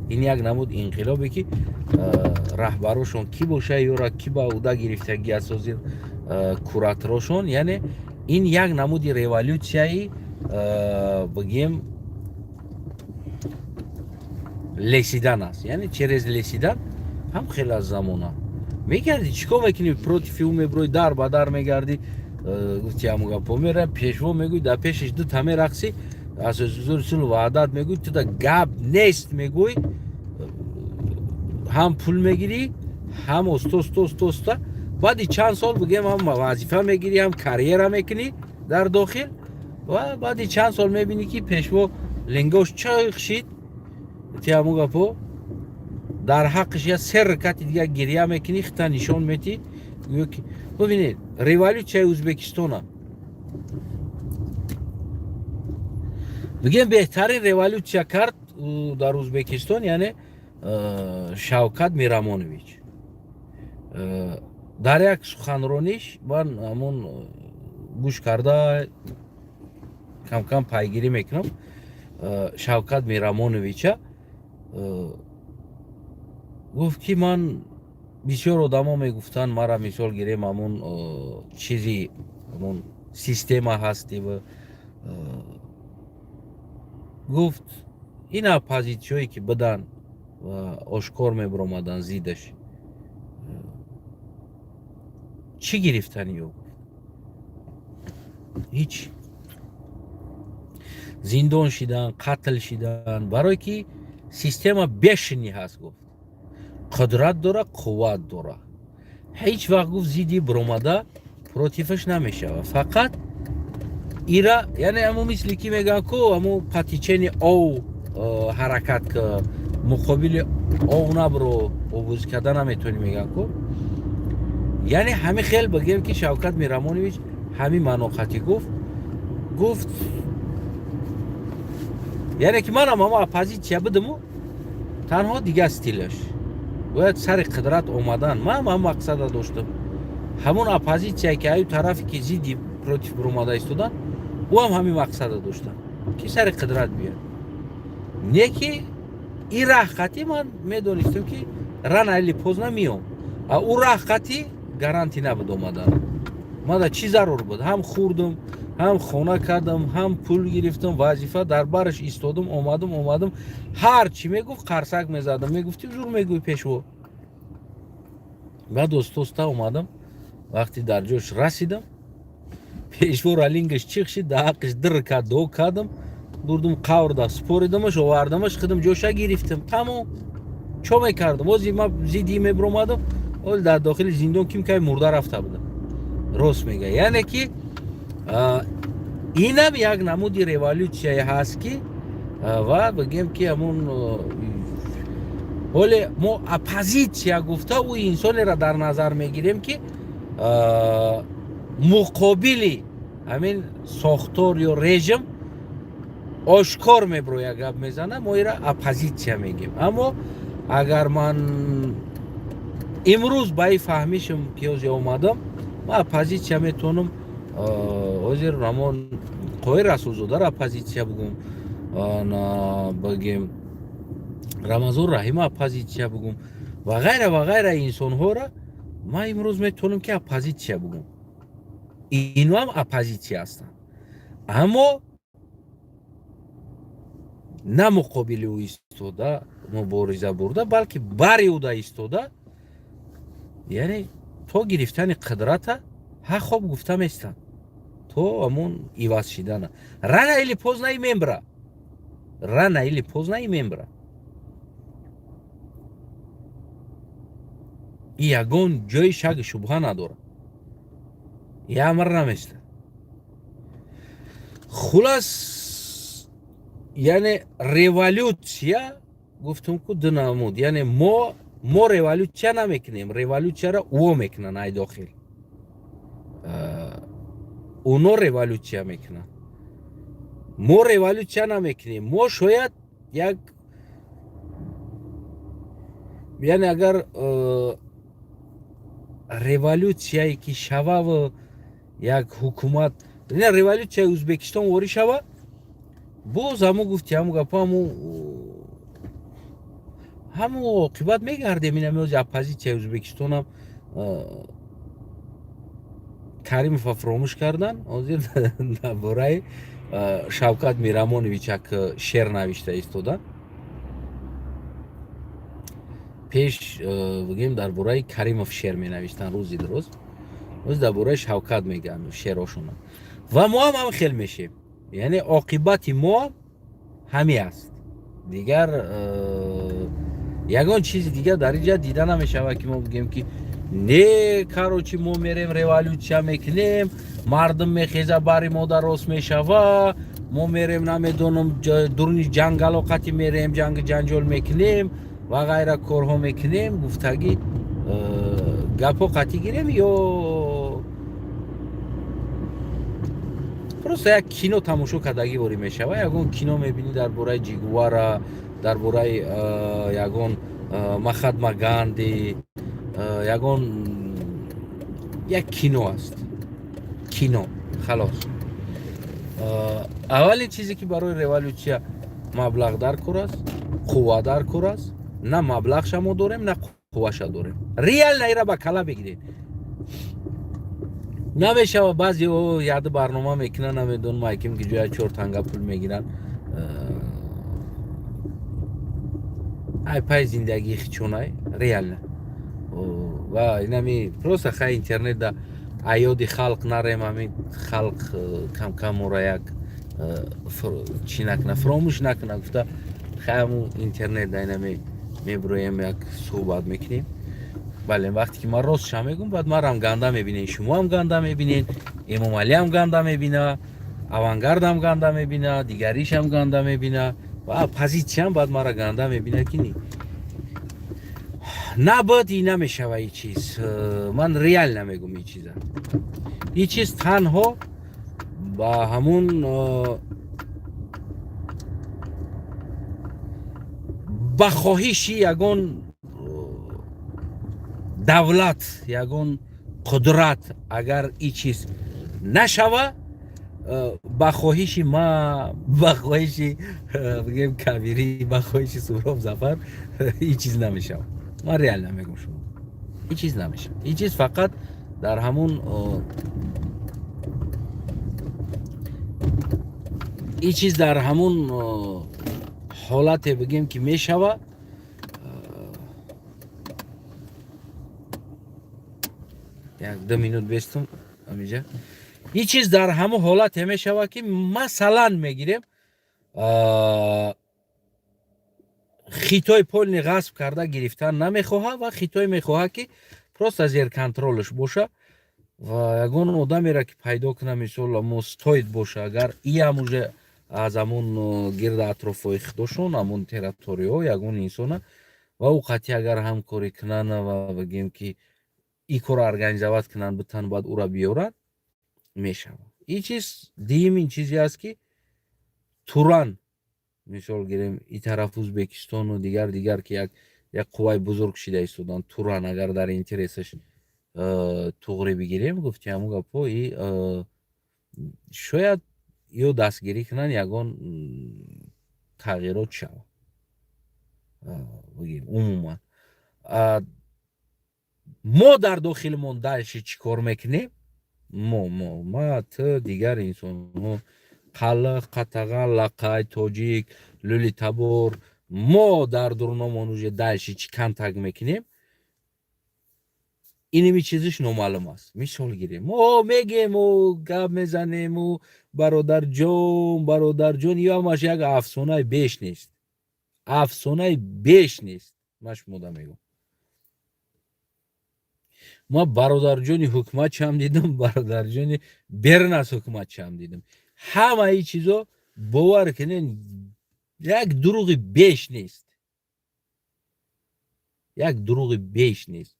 این یک نمود انقلابی که رهبرشون کی باشه یا را کی با اودا گرفتگی اساسی کوراتورشون، یعنی این یک نمود ریولوسیایی بگیم لسیدن است. یعنی چرز لسیدن هم خیلی از زمانه میگردی چیکار میکنی پروتیف او میبروی در با در میگردی گفتی همون گپا میره پیشوا میگوی در پیشش دو تمه رقصی از زور سول وعدت میگوی تو دا گپ نیست میگوی هم پول میگیری هم استوستا بعدی چند سال بگیم هم وظیفه میگیری هم کریر میکنی در داخل و بعدی چند سال میبینی که پیشوا لنگوش چای خشید تی همون گپا در حقش یا سر کتی دیگه گریه میکنی خطا نشان میتی ببینید ریوالوسیون ازبکستان بگیم بهترین ریوالوسیون کرد در ازبکستان یعنی شوکت میرامونویچ در یک سخنرانیش من همون گوش کرده کم کم پیگیری میکنم شوکت میرامونویچ گفت که من بسیار آدما میگفتن مرا مثال گیریم همون چیزی همون سیستم هستی و گفت این اپوزیسیونی که بدن و آشکار میبرامدن زیدش چی گرفتنی او هیچ زندان شدن قتل شدن برای که سیستم بشنی هست گفت قدرت داره قوت داره هیچ وقت گفت زیدی برامده پروتیفش نمیشه فقط ایرا یعنی همون مثلی که میگن که همون پتیچین او حرکت که مقابل او نبرو عبوز کردن نمیتونی میگن که یعنی همه خیلی بگیم که شوکت میرامونویچ همین مناقتی گفت یعنی که من هم اپوزیسیون بدم تنها دیگه استیلش باید سر قدرت اومدن من هم مقصد داشتم همون اپوزیسیون که ای طرفی که زیدی پروتیف بروماده ایستادن او هم همین مقصد داشتن که سر قدرت بیاد نه که این راه من میدونستم که رن علی پوز نمیام او راه گارانتی نبود اومدن ما دا چی ضرور بود هم خوردم هم خونه کردم هم پول گرفتم وظیفه در برش ایستادم اومدم هر چی میگفت قرصک میزدم میگفتی زور میگوی پیشو بعد دوستا اومدم وقتی در جوش رسیدم پیشو رالینگش چیخ شد در حقش در کرد دو کردم بردم قورده سپوریدمش آوردمش خودم جوشه گرفتم تمام چو میکردم وزی ما زیدی میبرومدم اول در داخل زندان کیم که مرده رفته بودم راست میگه یعنی که اینم یک نمودی ریوالوسیون هست که و بگیم که همون ولی ما اپوزیسیون گفته او انسان را در نظر میگیریم که مقابلی همین ساختار یا رژیم آشکار میبروی گپ میزنه ما را اپوزیسیون میگیم اما اگر من امروز با این فهمیشم پیازی اومدم ما اپوزیسیون میتونم وزیر رمان قوی رسولزاده را اپوزیسیون بگم بگیم رمضان رحیم اپوزیسیون بگم و غیره انسان ها را ما امروز میتونم که اپوزیسیون بگم اینو هم اپوزیسیون هستن اما نه مقابل او ایستاده مبارزه برده بلکه بر او دا ایستاده یعنی تو گرفتن قدرت ها خوب گفته میستن تو همون ایواز شدن رن ایلی پوز نای ممبره یگون جای شک شبهه نداره یه امر نمیسته خلاص یعنی ریوالوسیون گفتم که دو نمود یعنی ما ریوالوسیون نمیکنیم ریوالوسیون را او میکنن ای داخل اونا ریوالوسیون میکنن ما ریوالوسیون نمیکنیم ما شاید یک یعنی اگر ریوالوسیونی که شوه و یک حکومت یعنی ریوالوسیون ازبکستان واری شوه باز همو گفتی همو گپا همو عاقبت میگردیم این همه از اپوزیسیون ازبکستان هم کریموف فراموش کردن آزیر برای شوکت میرامونویچ که شعر نوشته ایستادن пеш бигем дар бораи Каримов шеър менавиштанд рӯзи дуруст. Рӯз дар бораи Шавкат мегӯянд шеърҳошона. Ва мо ҳам хел мешем. Яъне оқибати мо ҳамин аст. Дигар ягон чизи дигар дар ин ҷаҳат дида намешавад, ки мо бигем, ки не карочи мо мерем революсия мекунем, мардум мехеза бари мо дарост мешава, мо мерем намедонам дуруни ҷангало қатӣ мерем, ҷангу ҷанҷол мекунем ва ғайра корҳо мекунем. Гуфтагӣ гапҳо қатӣ гирем ё просто як кино тамошо кардагӣ вори мешава. Ягон кино мебинӣ дар бораи Че Гевара, дар бораи ягон Махатма Ганди, ягон як кино аст. Кино халос. Аввалин чизе ки барои революсия маблағ дар кор аст, қувва дар кор аст. На маблағша мо дорем, на қувваша дорем. Реально ира ба кала бигиред. намешава баъзе яда барнома мекунан, намедонам айким ки ҷоя 4 танга пул мегиран. ай пай зиндагии хичонай реально. Ва инами просто хай интернет да аёди халқ нарем, ҳамин халқ кам-кам мора як чӣ накуна, фаромӯш накуна. Гуфта хай ҳамун интернет да инами мебуроем, як суҳбат мекунем. бале вақте ки ман ростша мегӯям, баъд марам ганда мебинен, шумоам ганда мебинен, Эмомалиам ганда мебина, Авангардам ганда мебина, дигаришам ганда мебина ва позитсиям баъд мара ганда мебина ки не. Набояд ин намешава ин чиз. Ман реально мегӯям ин чиза. Ин чиз танҳо ба ҳамун ба хоҳиши ягон давлат, ягон қудрат агар ин чиз нашава, ба хоҳиши ма, ба хоҳиши бигем Кабирӣ, ба хоҳиши Сӯҳроб Зафар ин чиз намешава. Ман реально мегӯям шумо, ин чиз намешава. Ин чиз фақат дар ҳамун ин чиз дар ҳамун ҳолате бигем ки мешава. як 2 минут бестум амиҷа. ин чиз дар ҳамун ҳолате мешава, ки масалан мегирем Хитой полни ғасб карда гирифтан намехоҳад ва Хитой мехоҳад, ки просто зер контролш боша ва ягон одамеро ки пайдо кунад, мисол стоит боша, агар иам уже аз ҳамун гирда атрофҳои худошон, ҳамун территорияҳо ягон инсона ва ӯ қатъи агар ҳамкорӣ кунанд ва бигем ки ин корро организоват кунанд, битан баъд ӯро биёранд, мешава. Ин чиз дуюмин чизе аст, ки Туран мисол гирем ин тараф Ӯзбекистону дигар ки як қувваи бузург шида истоданд. Туран агар дар интересаш туғри бигирем, гуфти ҳамун гапҳо, шояд ё дастгирӣ кунанд, ягон тағйирот шавад. Умуман мо дар дохилимон Даъши чӣ кор мекунем? Ма ту дигар инсонҳо, Қаллақ, Қатаған, Лаққай, Тоҷик, Лӯлитабор, мо дар дуруномон уже Даъши чӣ контакт мекунем? иними чизиш номаълум аст. Мисол гирем, мо мегем, гап мезанем, бародарҷон, ё ҳамаш як афсонаи беш нест. Афсонаи беш нест. ман шумода мегӯям. ма бародарҷони ҳукуматчиам дидам, бародарҷони берун аз ҳукуматчиам дидам. ҳамаи чизо бовар кунед, як дурӯғи беш нест. Як дурӯғи беш нест.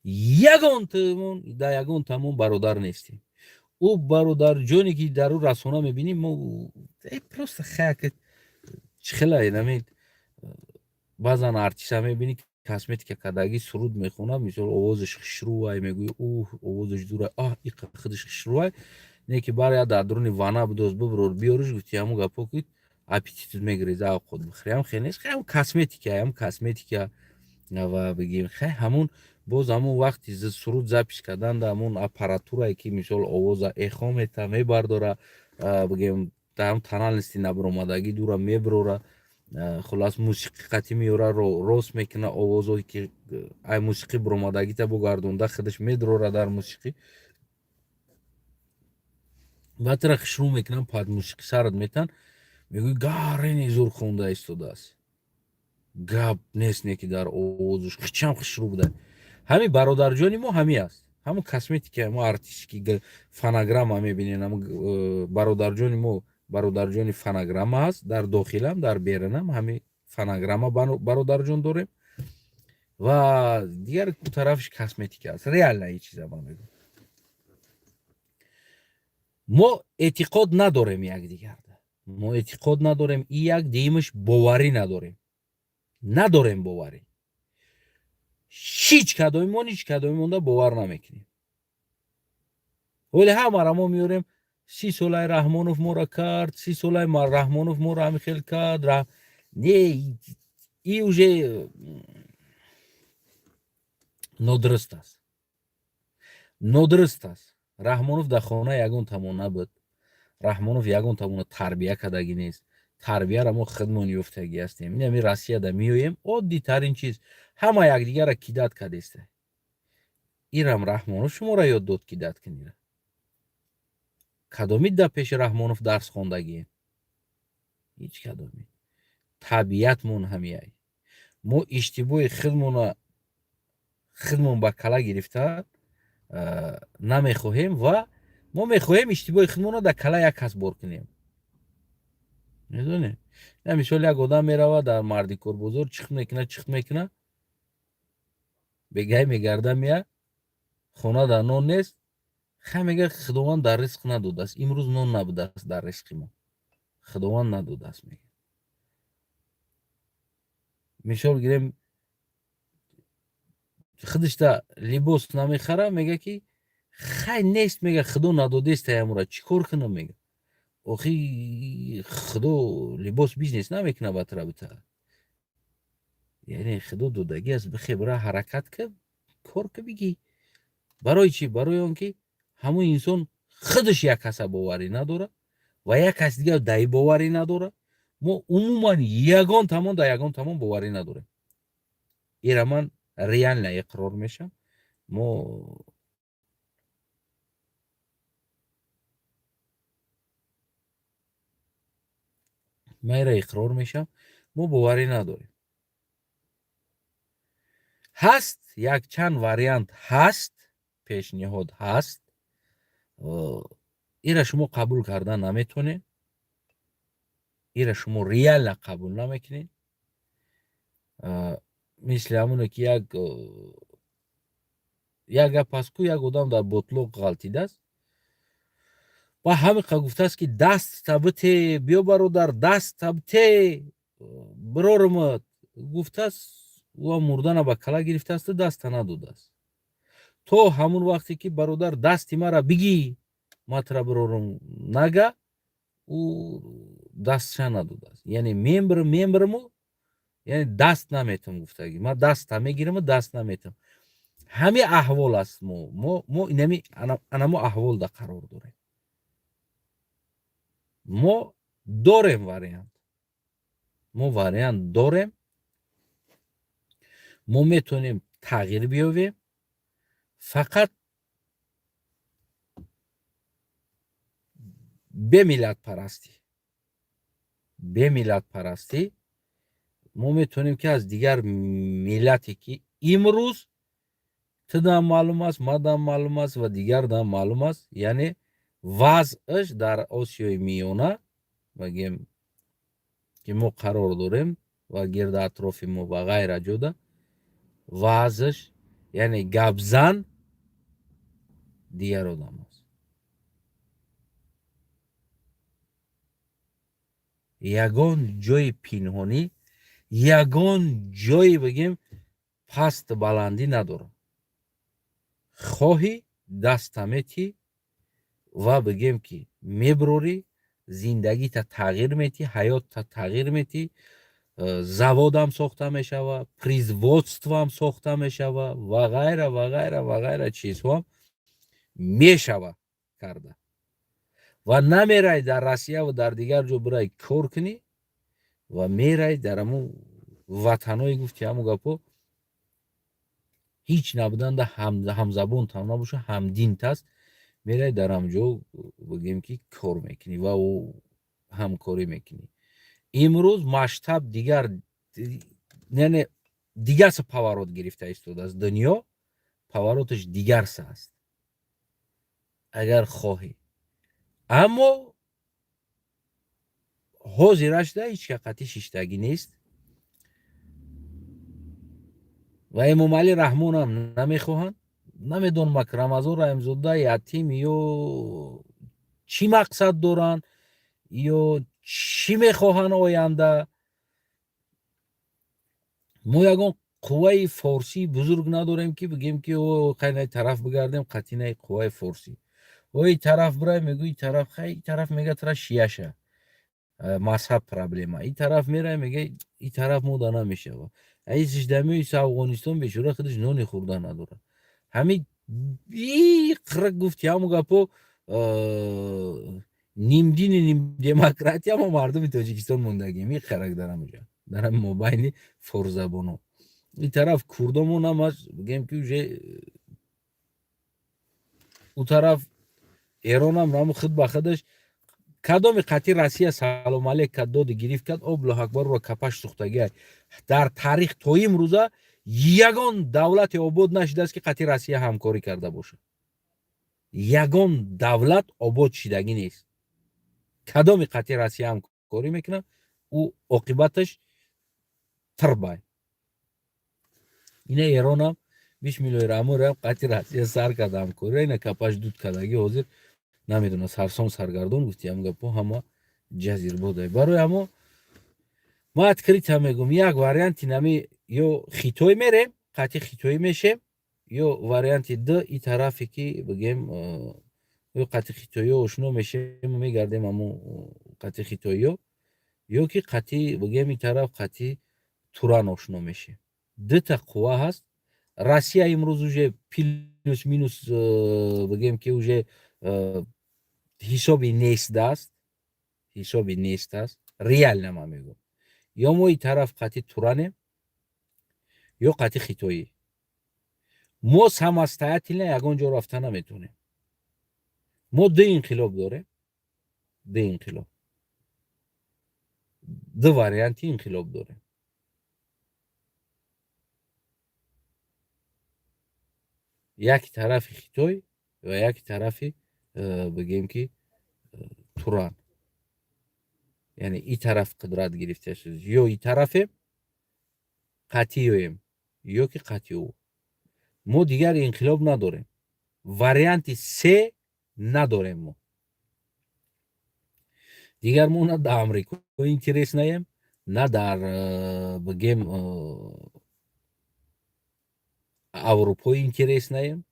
ягон тамон бародар нестем. ӯ бародарҷоне ки дар ӯ расона мебинем, просто хела намед баъзан артиста мебинӣ косметика кардагӣ суруд мехонад, мисол овозаш хушрӯай, мегӯи овозаш дурай, ин худаш хушрӯай, не ки барояд дар дуруни вана бидоз биброр биёриш. Гуфти ҳамун гапҳо, ки аппетитут мегиреза овқот бихӯрӣ, ҳам хел нест. ҳам косметика ва бигем ҳамун боз ҳамун вақти суруд запис кардан дар ҳамун аппаратурае, ки мисол овоза эхо мета, мебардора, бигем дар ҳам тоналности набаромадагӣ дура меброра. خلاص موسیقی قطعی میاره راست میکنه آوازهایی که ای موسیقی برآمدگی تا بگردونده خودش میدروره در موسیقی بعد را شروع میکنم پاد موسیقی سرت میتن میگوی гарини зур хунда истодааст гап нест не ки дар овозуш хичам хушрӯ буда ҳамин бародарҷони мо ҳамин аст ҳамун косметика мо артистики фонограмма мебинем бародарҷони мо бародарҷони фонограмма аст дар дохилам дар берунам ҳамин фонограмма бародарҷон дорем ва дигар тарафиш косметика аст реальная чиза ман мегӯям мо эътиқод надорем якдигарда мо эътиқод надорем и як деимаш боварӣ надорем боварӣ ҳеҷ кадоми монда бовар намекунем вале ҳамаро мо меорем 30 солаи раҳмонов моро кард 30 солаи раҳмонов моро ҳамихел кард не и уже нодуруст аст раҳмонов дар хона ягон тамон набуд раҳмонов ягон тамона тарбия кардагӣ нест тарбияро мо худмон ёфтагӣ ҳастем ин ҳамин россияда меоем оддитарин чиз ҳама якдигарро кидат кардеста ирам раҳмонов шуморо ёд дод кидат кунира кадоми да пеши раҳмонов дарс хондагием ҳеҷ кадоми табиатмон ҳамияй мо иштибоҳи худмон ба кала гирифта намехоҳем ва мо мехоҳем иштибоҳи худмонро дар кала як кас бор кунем медонем мисол як одам меравад дар марди корбозор чихт мекуна бегай мегарда мея хонада нон нест мега худованд дар ризқ надодааст имрӯз нон набудааст дар ризқи мо худованд надодааст мега мисол гирем худашда либос намехара мега ки хай нест мега худо надодест ямура чӣ кор кунам мега охи худо либос бизнес намекуна ба тарабита яъне худо додагӣ аст бихе бира ҳаракат кар кор ка бигӣ барои чӣ барои он ки ҳамон инсон худаш як каса боварӣ надора ва як кас дигар даи боварӣ надора мо умуман ягон тамон да ягон тамон боварӣ надорем ира ман реально иқрор мешам мо майра иқрор мешам мо боварӣ надорем ҳаст як чанд вариант ҳаст пешниҳод ҳаст ира шумо қабул кардан наметонед ира шумо реально қабул намекунед мисли ҳамоне ки як гап аст ку як одам дар ботлоқ ғалтидааст ва ҳамиқа гуфтааст ки даст табите биё бародар даст табите бирорумат гуфтааст ва мурдана ба кала гирифтаасту даста надодааст то ҳамон вақте ки бародар дасти мара бигӣ матра бирорум нага ӯ дастша надодааст яъне мембирму яъне даст наметам гуфтагӣ ман даста мегираму даст наметам ҳамин аҳвол аст мо инами анамо аҳволда қарор дорем мо дорем вариант дорем мо метонем тағйир биёвем фақат бемиллатпарастӣ мо метонем ки аз дигар миллате ки имрӯз тудам маълум аст мадам маълум аст ва дигардам маълум аст яъне вазъаш дар осиёи миёна магем ки мо қарор дорем ва гирда атрофи мо ва ғайра ҷода вазъаш яъне гапзан дигар одам аст ягон ҷои пинҳонӣ ягон ҷои бигем пасту баландӣ надорад хоҳӣ даста метӣ ва бигем ки мебирорӣ зиндагита тағйир метӣ ҳаётта тағйир метӣ заводам сохта мешавад производствам сохта мешавад ва ғайра чизҳоам мешавад карда ва намерай дар Россия ва дар дигар ҷо бирай кор кунӣ ва мерай дар аму ватанои гуфти ҳамун гапо ҳеҷ набуданда ҳамзабонтам набоша, ҳамдинтаст, мерай дар ҳамҷо бигӯем ки кор мекунӣ ва ҳамкорӣ мекунӣ. имрӯз масштаб дигар яъне дигарса паворот гирифта истодааст. Дунё павороташ дигарса аст агар хоҳӣ. аммо ҳозирашда ҳеҷ қати шиштагӣ нест ва Эмомалӣ Раҳмонам намехоҳанд. намедонам ак Рамазон Раҳимзода ятим ё чӣ мақсад доранд ё чӣ мехоҳанд оянда. мо ягон қувваи форсии бузург надорем ки бигӯем ки қайна тараф бигардем қатъи қувваи форсӣ. и тараф бирай мегӯ и тараф хай и тараф мега тра шияша мазҳаб проблема. И тараф мерай мега и тараф мода намешава. сиштамиёи Афғонистон бечора худаш нони хӯрда надорад. ҳамин қирак гуфти ҳамун гапо нимдини нимдемократия мо мардуми Тоҷикистон мондагием. и қарак дар ҳамуҷа дар ҳамин мобайни форзабонон. и тараф курдамон ҳам аст бигӯем ки уже у тараф Эронам ҳамун худ ба худаш кадоми қатъи Россия салом алейк кард доди гирифт кард Аллоҳу акбарро капаш сӯхтагиай. дар таърих то имрӯза ягон давлате обод нашудааст ки қатъи Россия ҳамкорӣ карда бошад. ягон давлат обод шидагӣ нест. кадоми қатъи Россия ҳамкорӣ мекунад ӯ оқибаташ тирбай. ина Эронам бисмиллоҳи раҳмони раҳим қатъи Россия сар карда ҳамкорӣ ина капаш дуд кардагӣ ҳозир намедонам сарсон саргардон гуфти ҳамн гапо ҳама ҷазирбодай. барои ҳамо ма открита мегӯм як варианти нами ё хитой мерем қатъи хитоӣ мешем ё варианти д и тарафе ки бигӯем ё қатъи хитоиё ошно мешем мегардем ҳамун қатъи хитоиё ё ки қатъи бигӯем и тараф қатъи туран ошно мешем. дута қувва ҳаст. Россия имрӯз уже плюс минус бигӯем ки уже ҳисоби нестааст. ҳисоби нестааст. реально ман мегӯм. ё мо и тараф қатъи туранем ё қатъи хитоӣ. мо самостоятельно ягон ҷо рафта наметавонем. мо ду инқилоб дорем. ду инқилоб. ду варианти инқилоб дорем. яки тарафи хитой ва яки тарафи бигӯем ки туран. яъне и тараф қудрат гирифта шуд ё и тарафем қатъиёем ё ки қатъи ӯ. мо дигар инқилоб надорем. варианти се надорем. мо дигар мо на дар Амрико интерес наем на дар бигӯем Аврупо интерес наем.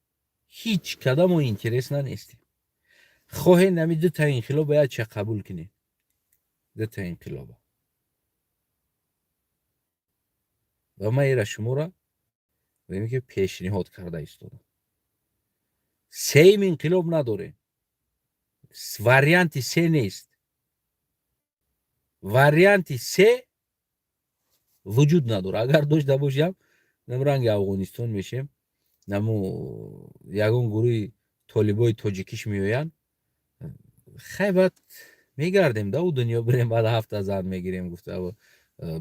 ҳеҷ кадом мо интерес нанестем. хоҳем нами дута инқилоб бояд ча қабул кунем. дута инқилоба. ва ман эра шуморо бигӯем ки пешниҳод карда истодам. сеюм инқилоб надорем. варианти се нест. варианти се вуҷуд надорад. агар дошта бошам нам ранги Афғонистон мешем. наму ягон гурӯҳи толибои тоҷикиш меоянд. хай баъд мегардем да у дунё бирем баъд 7 зан мегирем гуфта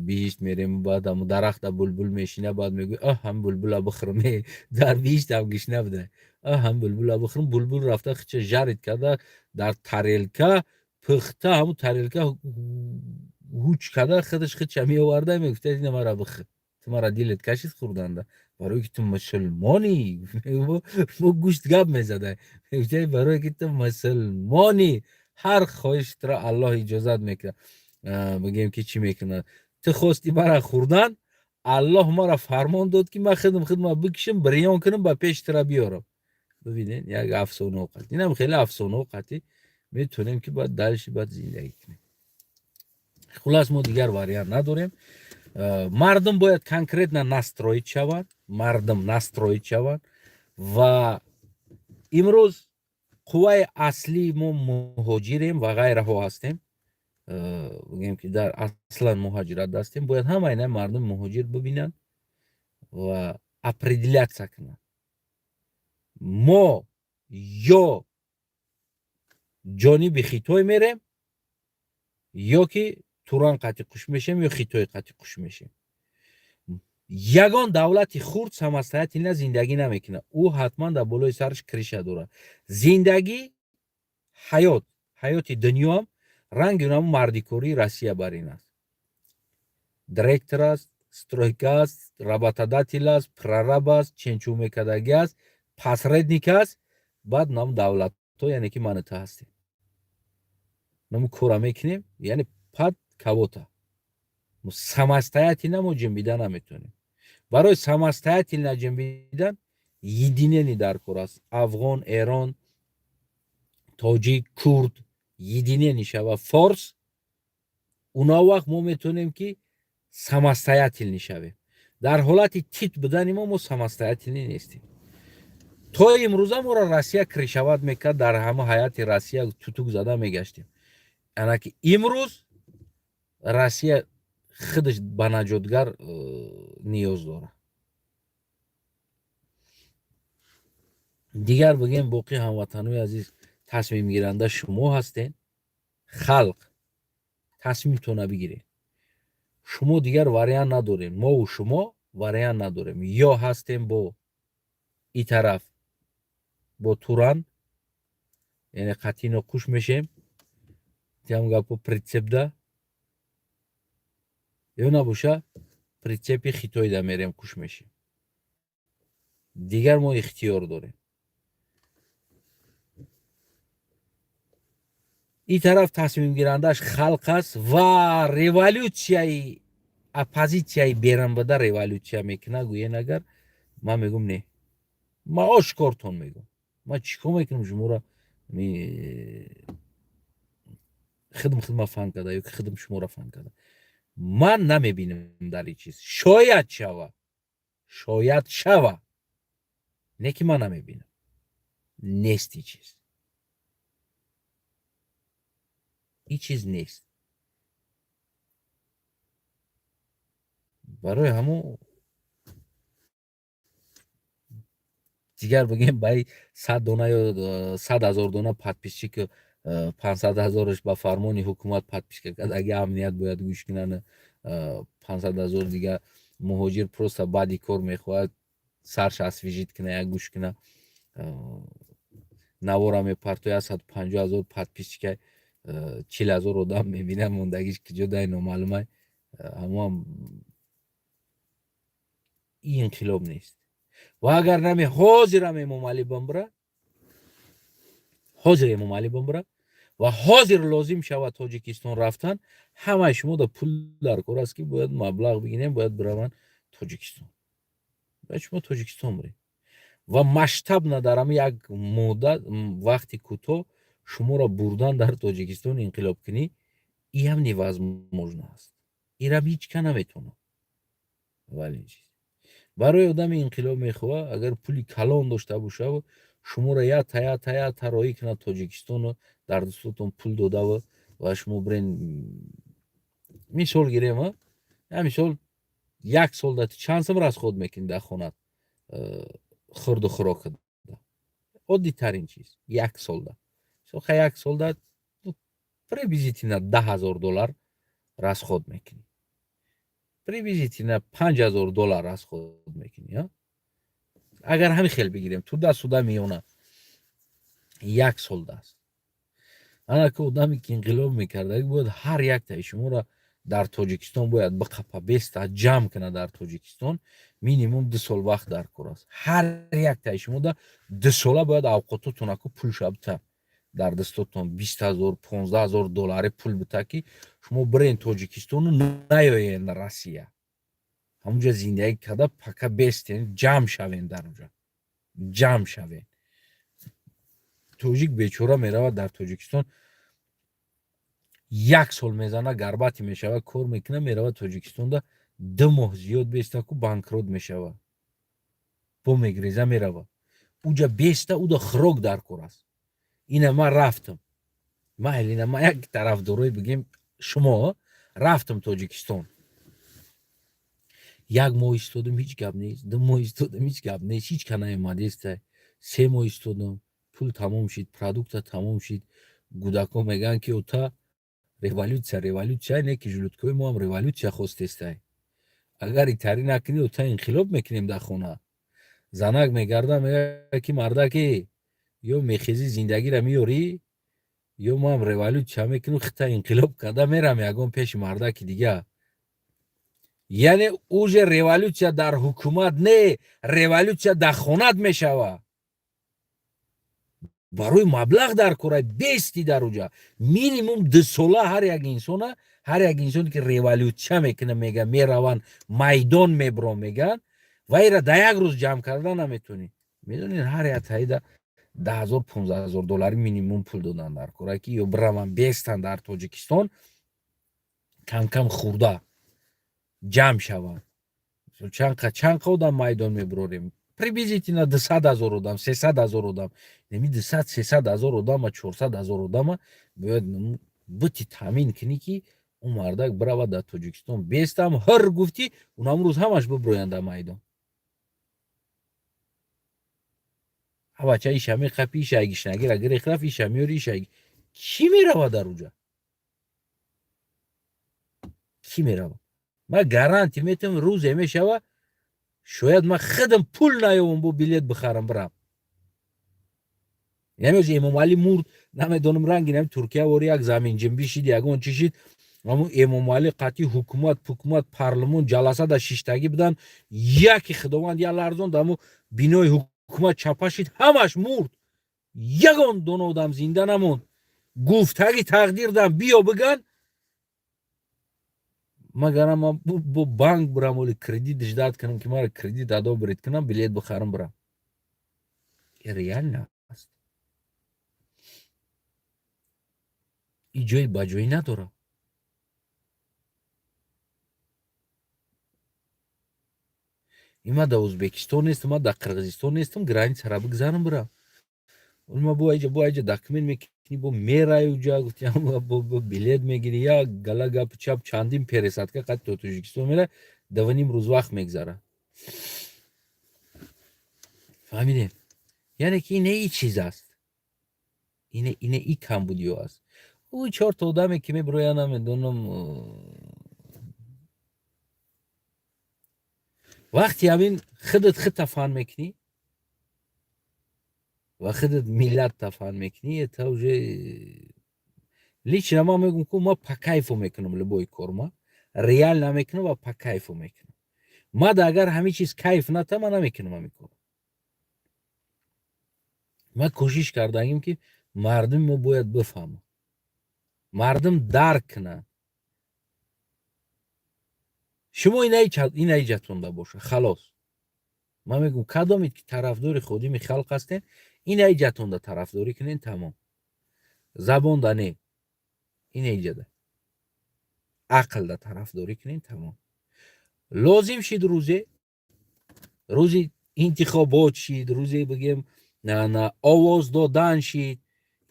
биҳишт мерем баъд ҳаму дарахта булбул мешина баъд мегӯ ҳам булбула бихӯрм. дар биҳиштам гишна буда ҳам булбула бихӯрм. булбул рафта хича жарид карда дар тарелка пухта ҳаму тарелка ҳуч карда худаш хича меоварда мегуфта ина мара бихӯр. ту мара дилет кашид хӯрданда барое ки ту мусулмонӣ. мо гӯшт гап мезада барое ки ту мусулмонӣ. ҳар хоҳишатро Аллоҳ иҷозат мекунад. бигӯем ки чӣ мекунад. ту хости мара хӯрдан Аллоҳ мара фармон дод ки ман худма бикушам бирён кунам ба пеши тира биёрам. бибинед як афсонаҳо қатъи. инам хеле афсонаҳо қатъи метавонем ки баъд дальше баъд зиндагӣ кунем. хулас мо дигар вариант надорем. мардум бояд конкретно настроит шаванд. мардум настроит шаванд ва имрӯз қувваи аслии мо муҳоҷирем ва ғайраҳо ҳастем. بگیم که در اصلا مهاجرت هستیم، باید همه اینا مردم مهاجر ببینن و اپریدیلیت کنن. ما یا جانب خیتای میریم یا که توران قطعی قش میشیم یا خیتای قطعی قش میشیم. یگان دولت خورد سمستایت اینا زندگی نمیکنه، او حتما در بالای سرش کریشه داره. زندگی حیات دنیا هم رنگ اونم مردیکوری روسیه بر این است. دایرکتور است، سترویک است، работодатель است، прораб است، چنچومکدگی است، посредник است. بعد نام دولت تو یعنی که من تو هستیم، نام کورا میکنیم یعنی پد کبوتا. самостоятельно نمو جنبیدن نمیتونیم. برای самостоятельно جنبیدن یدینه در کور است. افغان، ایران، تاجیک، کرد یدینه نیشه و فارس. اونا وقت ما میتونیم که самостоятельно شویم. در حالت تیت بدن ما самостоятельно نیستیم. تا امروز ما را روسیه کریشواد میکرد، در همه حیات روسیه توتوک زده میگشتیم. یعنی که امروز روسیه خودش به نجاتگر نیاز داره. دیگر بگیم باقی هموطنان عزیز، تصمیم گیرنده شما هستین. خلق تصمیم تو نبگیرین. شما دیگر وریان ندارین، ما و شما وریان نداریم. یا هستیم با این طرف با توران یعنی قطین و کش میشیم تیم گپو پرینسیپ ده، یا نباشه پرینسیپی خیتوی ده میریم کش میشیم. دیگر ما اختیار داریم. این طرف تصمیم گیرندش خلق است و ریولوسیای اپوزیسیای بیرون بده ریولوسیا میکنه. گوین اگر من میگم نه، من آشکارتون میگم، من چیکار میکنم شما را خدم فهم کرده یا که خدم شما را فهم کرده. من نمیبینم در این چیز. شاید شوه نه که من نمیبینم. نیست این چیز نیست. برای همون دیگر بگیم برای 100 دونه یا 100,000 دونه پادپیشی که 500,000ش با فرمان حکومت پادپیش کرد. اگه امنیت باید گوش کنن 500,000 دیگه مهاجر پروست بعدی کار میخواد سرش از ویژیت کنه یک گوش کنه نوارا میپرتوی 150,000 پادپیش که 40,000 آدم میبینه موندگیش که جدای نامعلومه. اما این انقلاب نیست. و اگر نمی حاضر امام علی بمبره و حاضر لازم شود تاجیکستان رفتن، همه شما دا پول در کار است که باید مبلغ بگیریم باید بروند تاجیکستان. باید شما تاجیکستان برید و مشتب ندارم یک مدت وقتی کوتاه شما را بردن در تاجیکستان انقلاب کنی. این هم невозможно است. این را هیچ که نمیتونه. ولی برای آدم انقلاب میخواه اگر پولی کلان داشته باشه شما را یا تایا ترایی کنه تاجیکستان در دستتون پول داده و شما برین مثال گیریم مثال یک سال داتی چند سم را از خود میکنی در خانه خورد و خوراک ده عادی ترین چیز یک سال ده یک سال ده приблизительно $10,000 را از خود میکنی. приблизительно $5,000 از خود میکنی. اگر همین خیلی بگیریم تو دست سوده میونه یک سال دست. انا که آدمی که انقلاب میکرده باید هر یک تا شما را در تاجیکستان باید بقپا بیسته جمع کنه. در تاجیکستان مینیموم 2 سال وقت در کار است. هر یک تا شما در 2 ساله باید اوقاتتون که پول شبته در دستتون 20,000 15,000 دلار پول بده که شما برین تاجیکستان نیاین روسیه. همونجا زندگی کرده پکا بیستین جمع شوین در اونجا جمع شوین. تاجیک بیچاره میره در تاجیکستان 1 سال میزنه گربتی میشوه کار میکنه میره تاجیکستان ده 2 ماه زیاد بیسته که بانکروت میشوه با میگریزه میره اونجا بیسته او ده خروک در کار است. اینه من رفتم من یک طرف دروی بگیم шумо рафтам Тоҷикистон. Як моҳ истодам, ҳеҷ гап нест. Ду моҳ истодам, ҳеҷ гап нест. Ҳеҷ ка наомадест. 3 моҳ истодам, пул тамом шид, продукта тамом шид. Гудакҳо мегӯянд ки ота революция, революция не ки жулуткои мо ҳам революция хостестай. Агар итарӣ накунӣ, ота инқилоб мекунем дар хона. Занак мегардад, мегӯяд ки мардаке, ё мехезӣ зиндагиро меёрӣ, ё мо ҳам революция мекунем, хита инқилоб карда мерам ягон пеши мардаки дигар. яъне уже революция дар ҳукумат не, революция дар хонат мешавад. барои маблағ дар кора бести дар уҷа минимум 2 сола ҳар як инсоне ки революция мекуна мега мераванд майдон мебурон меган вайра дар як рӯз ҷамъ карда наметонӣ. медонед ҳар як таида $10,000-15,000 минимум пул додан дар кора ки ё бираванд бестан дар Тоҷикистон кам кам хурда ҷамъ шаванд. чанд одам майдон мебурорем? Приблизительно 200,000 одам, 300,000 одам. Неми 200-300,000 одама, 400,000 одама бояд бити таъмин кунӣ ки он мардак биравад дар Тоҷикистон бестам ҳар гуфтӣ унам рӯз ҳамаш бибироянд дар майдон. авача иша меқапӣ, иша гишнагира гирехт рафт, иша меёрӣ, иша чӣ меравад дар уҷа? Кӣ меравад? ман гарантӣ метавонам рӯзе мешава шояд ман худам пул наёбам бо билет бихарам бирам. яъне оз Эмомалӣ мурд, намедонам ранги нами Туркия вори як заминҷунбӣ шид, ягон чӣ шид. аммо Эмомалӣ қатъи ҳукумат парлумон ҷаласа да шиштагӣ будан. яки худованд як ларзон дамо бинои ҳукумат чапа шид, ҳамаш мурд. ягон дона одам зинда намонд. гуфтаги тақдир дам биё биган. магарам ман бо банк бурам оли кредит ждат кунам ки мара кредит адо биред кунам, билет бихарам бирам. реально аст. ин ҷои ба ҷоӣ надорад. ман дар Ӯзбекистон нестам, ман дар Қирғизистон нестам, границаро бигзарам бирам. ма бо аҷа документ мекунӣ, бо мераи уҷа гуфтиам бо билет мегирӣ, як гала гапи чап чандин пересадка қати то Тоҷикистон мера, 2.5 рӯз вақт мегзарад. фаҳмидем? яъне ки ин ин чиз аст. ин камбудиё аст. ӯ 4 та одаме ки мебироянд, намедонам, вақти ҳамин худат хита фаҳм мекунӣ ва худат миллатта фаҳм мекунӣ, это уже лично ман мегӯям ки ман по кайфу мекунам любой кор, ман реально мекунам ва по кайфу мекунам. ман агар ҳамин чиз кайф натам, ман намекунам ҳамин кор. ман кӯшиш кардагим ки мардуми мо бояд бифаҳмад, мардум дарк кунад. шумо ина иҷатонда боша, халос. ман мегӯям кадомед ки тарафдори ходими халқ ҳастен, ина иҷатонда тарафдорӣ кунед, тамом. забонда не, ина иҷада ақлда тарафдорӣ кунед, тамом. лозим шид рӯзи интихобот шид, рӯзе бигем овоз додан шид,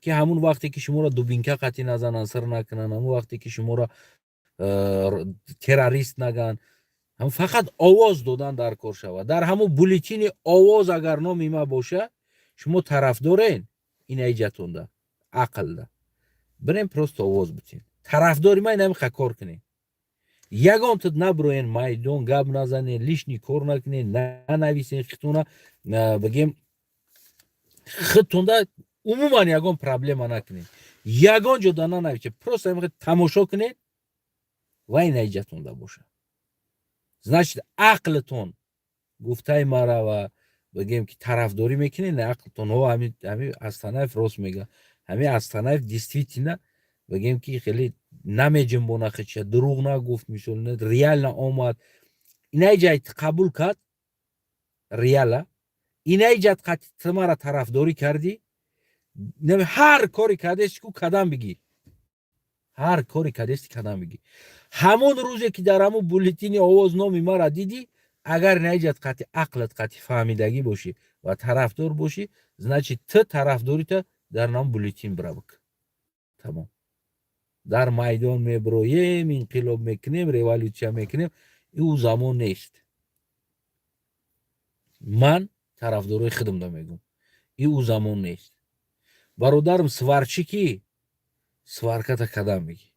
ки ҳамун вақте ки шуморо дубинка қатъи назананд, сир накунанд, ҳамун вақте ки шуморо террорист нагӯянд, фақат овоз додан дар кор шавад. дар ҳамун бюллетени овоз агар номи ман боша, шумо тарафдорен, ина иҷатонда ақлда бирем просто овоз битен. тарафдори ман намиқа кор кунед. ягон тут набироен майдон гап назанед, лишни кор накунед, нанависен хитона, бигем хитонда умуман ягон проблема накунед. ягон ҷода нанависед, просто намиқа тамошо кунед ва ина иҷатонда боша. значит ақлтон гуфтаи мара ва бигем ки тарафдорӣ мекунед, ақлтон ҳамин Астанаев рост мега. ҳамин Астанаев действительно бигем ки хеле намеҷунбона хича, дурӯғ нагуфт, мисол реально омад, ина иҷат қабул кард, реала ина иҷат қати ту мара тарафдорӣ кардӣ, ҳар кори кардест ку кадам бигӣ, ҳар кори кардести кадам бигӣ. ҳамон рӯзе ки дар ҳамун бюллетени овоз номи мара дидӣ, агар ина иҷат қати ақлат қати фаҳмидагӣ бошӣ ва тарафдор бошӣ, значит ту тарафдорита дар ҳамун бюллетен бира бикун, тамом. در میدان میبرویم، انقلاب میکنیم، ریولوسیون میکنیم. او زمان نیست. من طرفدارای خودم دا میگم او زمان نیست. برادرم сварчи ки сварката кадам میگی.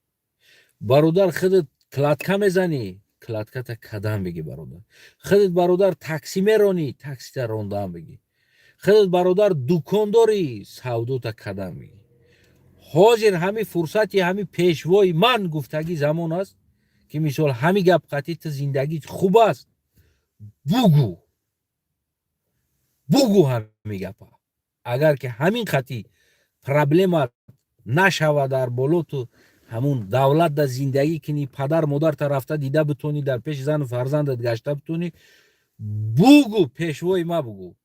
برادر خودت کلاتکا میزنی، کلاتکتا کدام بگی. برادر خودت برادر تاکسی میرانی، تاکسی تا راندن بگی. خودت برادر دکان داری، سودو تا کدام بگی. حاضر همین فرصتی همین پیشوای من گفتگی زمان است که مثال همین گپ قطعی تا زندگی خوب است بگو، بگو همین گپا. اگر که همین قطعی پرابلم نشود در بالا، تو همون دولت در زندگی کنی، پدر مادر طرفتا دیده بتونی، در پیش زن و فرزندت گشته بتونی، بگو پیشوای ما بگو،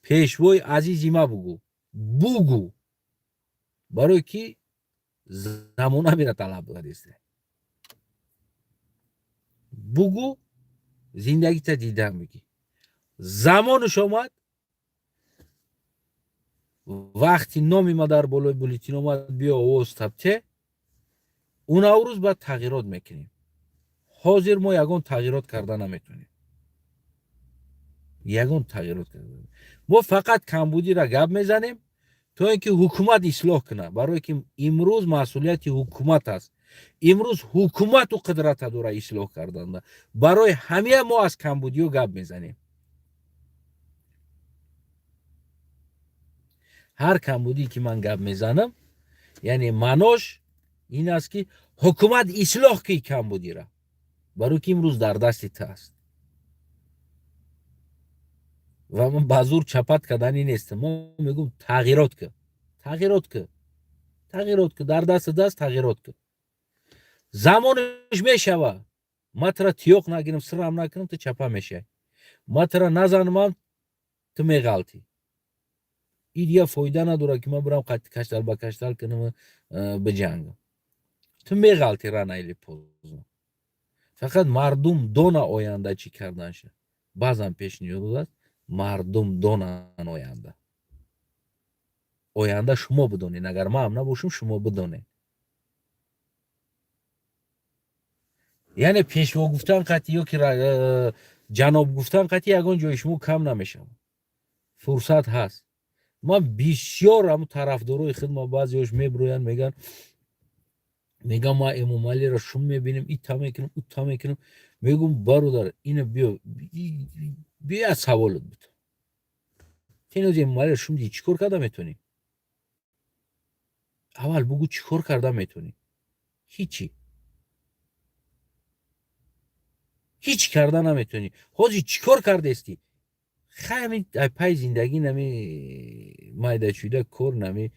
پیشوای عزیزی ما بگو، بگو. برای کی زمانه میره طلب داریسته. بگو زندگی تا دیدن بگی. زمانش آمد وقتی نامی ما در بالای بولتین آمد بیا آواز تبته، اون روز باید تغییرات میکنیم. حاضر ما یگان تغییرات کرده نمیتونیم. یگان تغییرات کرده. ما فقط کمبودی را گپ میزنیم تا اینکه حکومت اصلاح کنه. برای که امروز مسئولیت حکومت است. امروز حکومت و قدرت داره اصلاح کردن. برای همه ما از کمبودی و گپ میزنیم. هر کمبودی که من گپ میزنم یعنی معناش این است که حکومت اصلاح کی کمبودی را. برای که امروز در دست تو است. و من بازور چپت کردنی نیستم. ما میگم تغییرات که، تغییرات که، تغییرات که، در دست تغییرات که. زمانش میشوه ما ترا تیوق نگیرم، سرم نکنم، تو چپه میشه. ما ترا نزنم، تو میغلطی. این دیگه فایده نداره که من برم کشتل با کشتل کنم بجنگم. تو میغلطی را نیلی پوزم. فقط مردم دونه آینده چی کردن شه. بازم پیش نیاد است مردم دونن آینده. آینده شما بدونین. اگر ما هم نباشم شما بدونین. یعنی پیشوا گفتن قطعی یا که جناب گفتن قطعی یگان جای شما کم نمیشم. فرصت هست. ما بسیار هم طرفدارای خود ما بعضیش میبروین میگم ما امام علی را شما میبینیم این تا میکنم اون تا میکنم. میگم برادر اینو بیا سوالت بود. تینوز امام علی را شما دی چیکار کرده میتونی؟ اول بگو چیکار کرده میتونی؟ هیچی. هیچ کرده نمیتونی. حاجی چیکار کرده استی؟ خیلی پای زندگی نمی مایده چوده کار نمی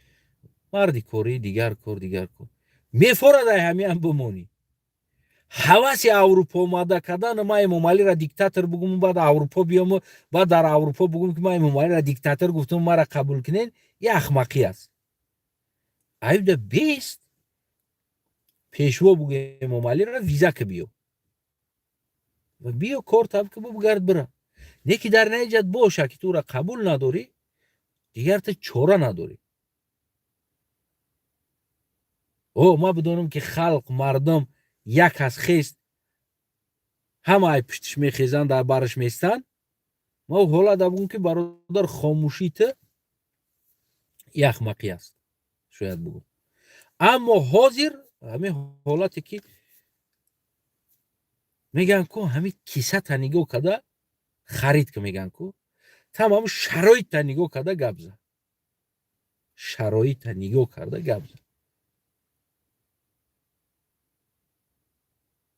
مردی کوری دیگر کار دیگر کار میفوره دای همی هم بمونی. حواسی اروپا اومده کردن ما امام علی را دیکتاتور بگم بعد اروپا بیام بعد در اروپا بگم که ما امام علی را دیکتاتور گفتم ما را قبول کنین، یه احمقی است. ایو ده بیست پیشوا بگم امام علی را ویزا که بیو و بیو کار تب که بگرد بره. نیکی در نهایت باشه که تو را قبول نداری دیگر تو چاره نداری. او ما بدونم که خلق مردم یک از خیست همه ای پشتش میخیزن در برش میستن. ما حالا در بگم که برادر خاموشی تو یک مقی است شاید بگم. اما حاضر همه حالتی که میگن که همه کیسه تا نگاه کده خرید که میگن که تمام شرایط تا نگاه کده گبزه. شرایط تا نگاه کرده گبزه.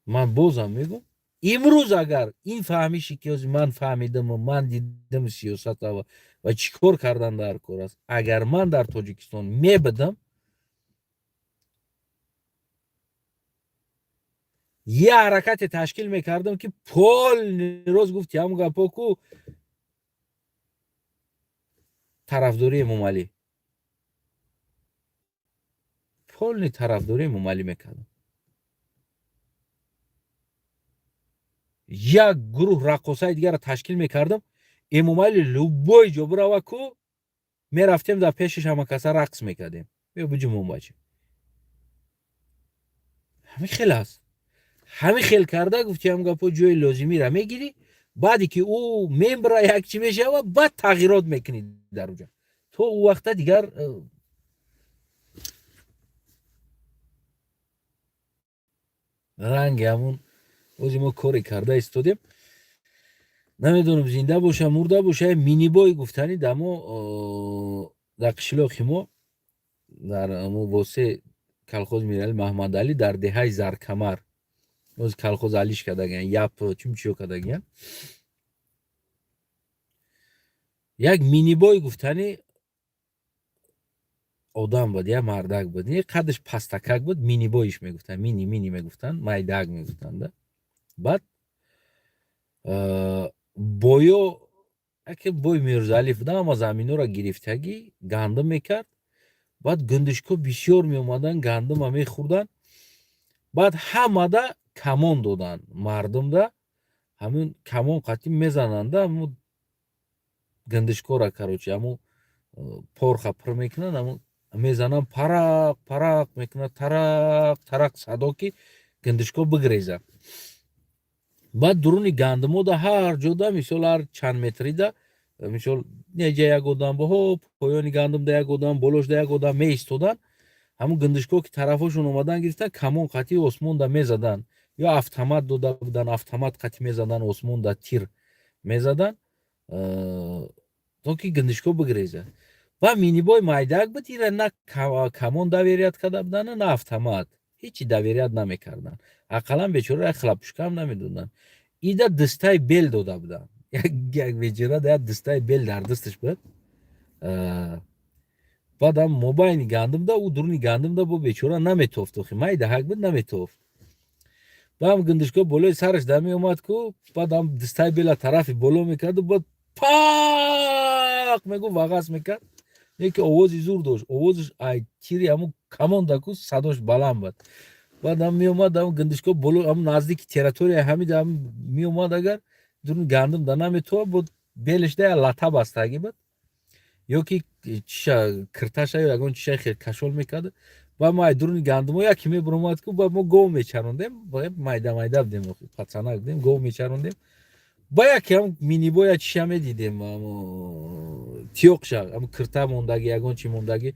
من بازم میگم امروز اگر این فهمیشی که من فهمیدم و من دیدم سیاست و چیکار کردن در کار است، اگر من در تاجیکستان میبدم یه حرکت تشکیل میکردم که پول نیروز گفتی همون گپا کو طرفداری امام علی، پول نی طرفداری امام علی میکردم. یک گروه رقصای دیگر را تشکیل میکردم امام علی لوبای جو برا کو میرفتیم در پیشش همه کسا رقص میکردیم. بیا بجو مومباچی همین خیلی هست. همین خیلی کرده گفتی هم گپو جای لازمی را میگیری، بعدی که او ممبر یک چی میشه و بعد تغییرات میکنی در اونجا، تو او وقت دیگر رنگ همون اوزی ما کاری کرده استودیم. نمیدونم زنده باشه مرده باشه. مینی بای گفتنی دمو در قشلاقی ما در امو واسه کلخوز میرال محمد علی در دهه زرکمر اوز کلخوز علیش کردگن یپ چیم چیو کردگن یک مینی بای گفتنی آدم بود یا مردک بود، یک قدش پستکک بود، مینی بایش میگفتن، مینی میگفتن، مایدک میگفتن ده. بعد بایو اگه بای میرزالی بودن اما زمینو را گرفتگی گندم میکرد، بعد گندشکو بسیار میومدن گندم هم میخوردن، بعد همه ده کمان دادن مردم ده، همون کمان قطعی میزنن ده همون گندشکو را کروچی همون پرخه پر میکنن همون میزنن پرق پرق میکنن ترق ترق صدا که گندشکو بگریزه. بعد درونی گندمو ده هر جدا مثال هر چند متری ده مثال неҷа як одам бо поёни гандум да як одам болош да як одам меистодан, ҳамун гиндишко ки тарафошон омадан гирифтан камон қатъи осмон да мезадан ё автомат дода будан, автомат қатъи мезадан осмон да тир мезадан то ки гиндишко бигиреза. Ва минибой майдак буд, ира на камон даверият карда буданд на автомат, ҳечи даверият намекарданд. ақаллан бечора як хлопушкаам намедоданд. Ида дистаи бел дода буданд. Як бечора як дистаи бел дар дисташ буд. Баъдам мобайни гандумда ӯ дуруни гандумда бо бечора наметофт, охи майда ҳак буд наметофт. Баъдам гиндишко болои сараш дар меомад ку баъдам дистаи бела тарафи боло мекарду баъд пақ мегу вағас мекард, яке овози зур дошт, овозаш ай тири ҳамун камонда ку садош баланд буд. баъдам меомад ҳамун гиндишко боло ҳамун наздики территорияи ҳамида ҳамун меомад, агар дуруни гандум да наметофт бо белаш да як лата бастагӣ буд ё ки чиша кирташа ё ягон чишаи хел кашол мекард. Ба мо ай дуруни гандумо яке мебуромад ку ба мо гов мечарондем, майда майда будем, пацанак будем, гов мечарондем. Ба яке ҳам минибоя чиша медидем, тиёқша ҳамун кирта мондаги ягон чи мондаги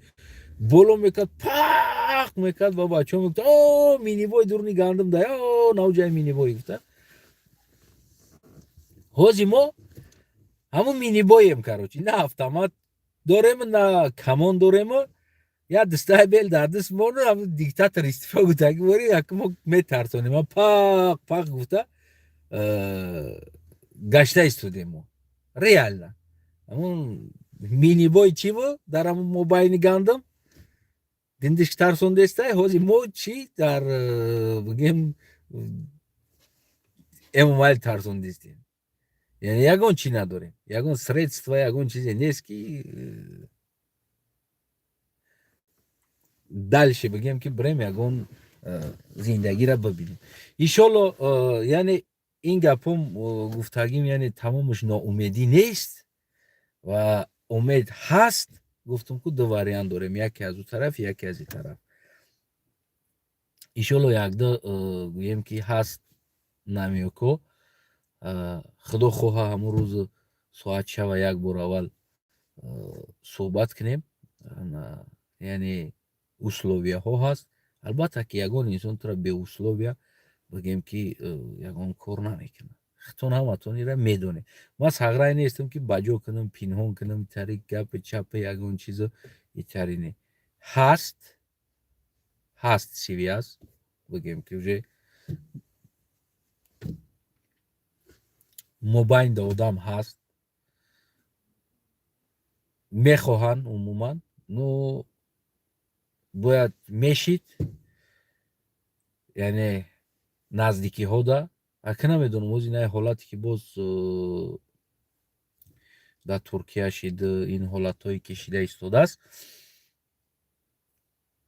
боло мекард, пақ мекард, ба бачаҳо мегуфтанд о минибой дуруни гандум да, о навҷаи минибой гуфта. ҳози мо ҳамун минибоем карочи, на автомат дорему, на камон дорему, як дистаи бел дар дист мону ҳамун диктатор истифо гӯтаги бори як мо метарсонем пақ пақ гуфта гашта истодем мо реально. ҳамун минибой чӣ бу дар ҳамун мобайни гандум диндиш тарсондестай, ҳози мо чӣ дар бигем эмомайил тарсондестем. яъне ягон чӣ надорем, ягон средства, ягон чизе нест ки дальше бигем ки бирем ягон зиндагиро бибинем. Иншолло яъне ин гапом гуфтагим яъне тамомаш ноумедӣ нест ва умед ҳаст. гуфтам ку ду вариант дорем, яке аз ӯ тараф, яке аз ин тараф. иншолло якда гӯем ки ҳаст намиёко. худо хоҳа ҳамун рӯзу соат шава як бор аввал суҳбат кунем. яъне условияҳо ҳаст. албатта ки ягон инсон тура беусловия бигем ки ягон кор намекунад. хитон ҳаматон ира медонем. ман сағрай нестам ки баҷо кунам, пинҳон кунам, тари гапи чапи ягон чизо итарини ҳаст сивиас бигем ки уже мобайн да одам ҳаст, мехоҳанд умуман, но бояд мешид, яъне наздикиҳо да. ака намедонам боз инаи ҳолате ки боз дар Туркия шида ин ҳолатҳои ки шида истодааст,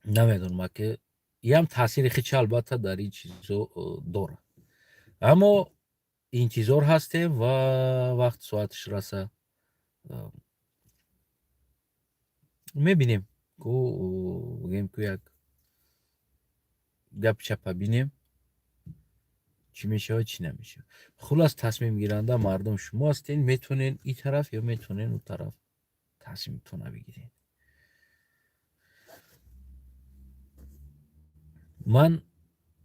намедонам ака иам таъсири хичи албатта дар ин чизо дорад. аммо интизор ҳастем ва вақти соаташ раса мебинем ку бигем ку як گپ چپا بینیم چی میشه و چی نمیشه. خلاص تصمیم گیرنده مردم شما هستین، میتونین این طرف یا میتونین اون طرف تصمیمتون بگیرین. من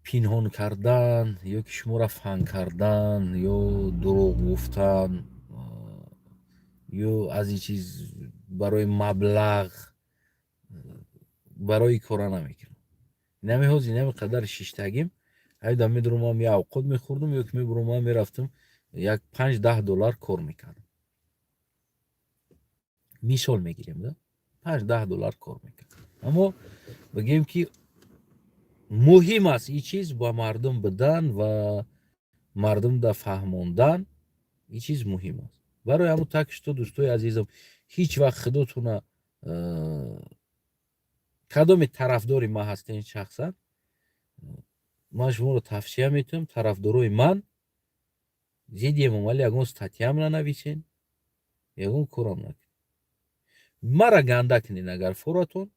پنهان کردن یا که شما را فن کردن یا دروغ گفتن یا از این چیز برای مبلغ برای کارا نمیکنم. نمی‌هوزی نمیقدر شیشتگیم ایدا میدرومم یا اوقات میخوردم یا که میبرومم میرفتم یک 5-10 دلار کار میکردم. میسال میگیریم ده 5-10 دلار کار میکردم. اما بگیم که مهم است این چیز با مردم بدن و مردم دا فهموندن، این چیز مهم است. برای همون تکش تو دوستای عزیزم هیچ وقت خودتون کدام طرفداری ما هستین شخصا من شما رو توصیه میتونم طرفدارای من زیدی ممالی یگون ستاتیام ننویسین یگون کورم نکنین. مرا گنده کنین اگر فوراتون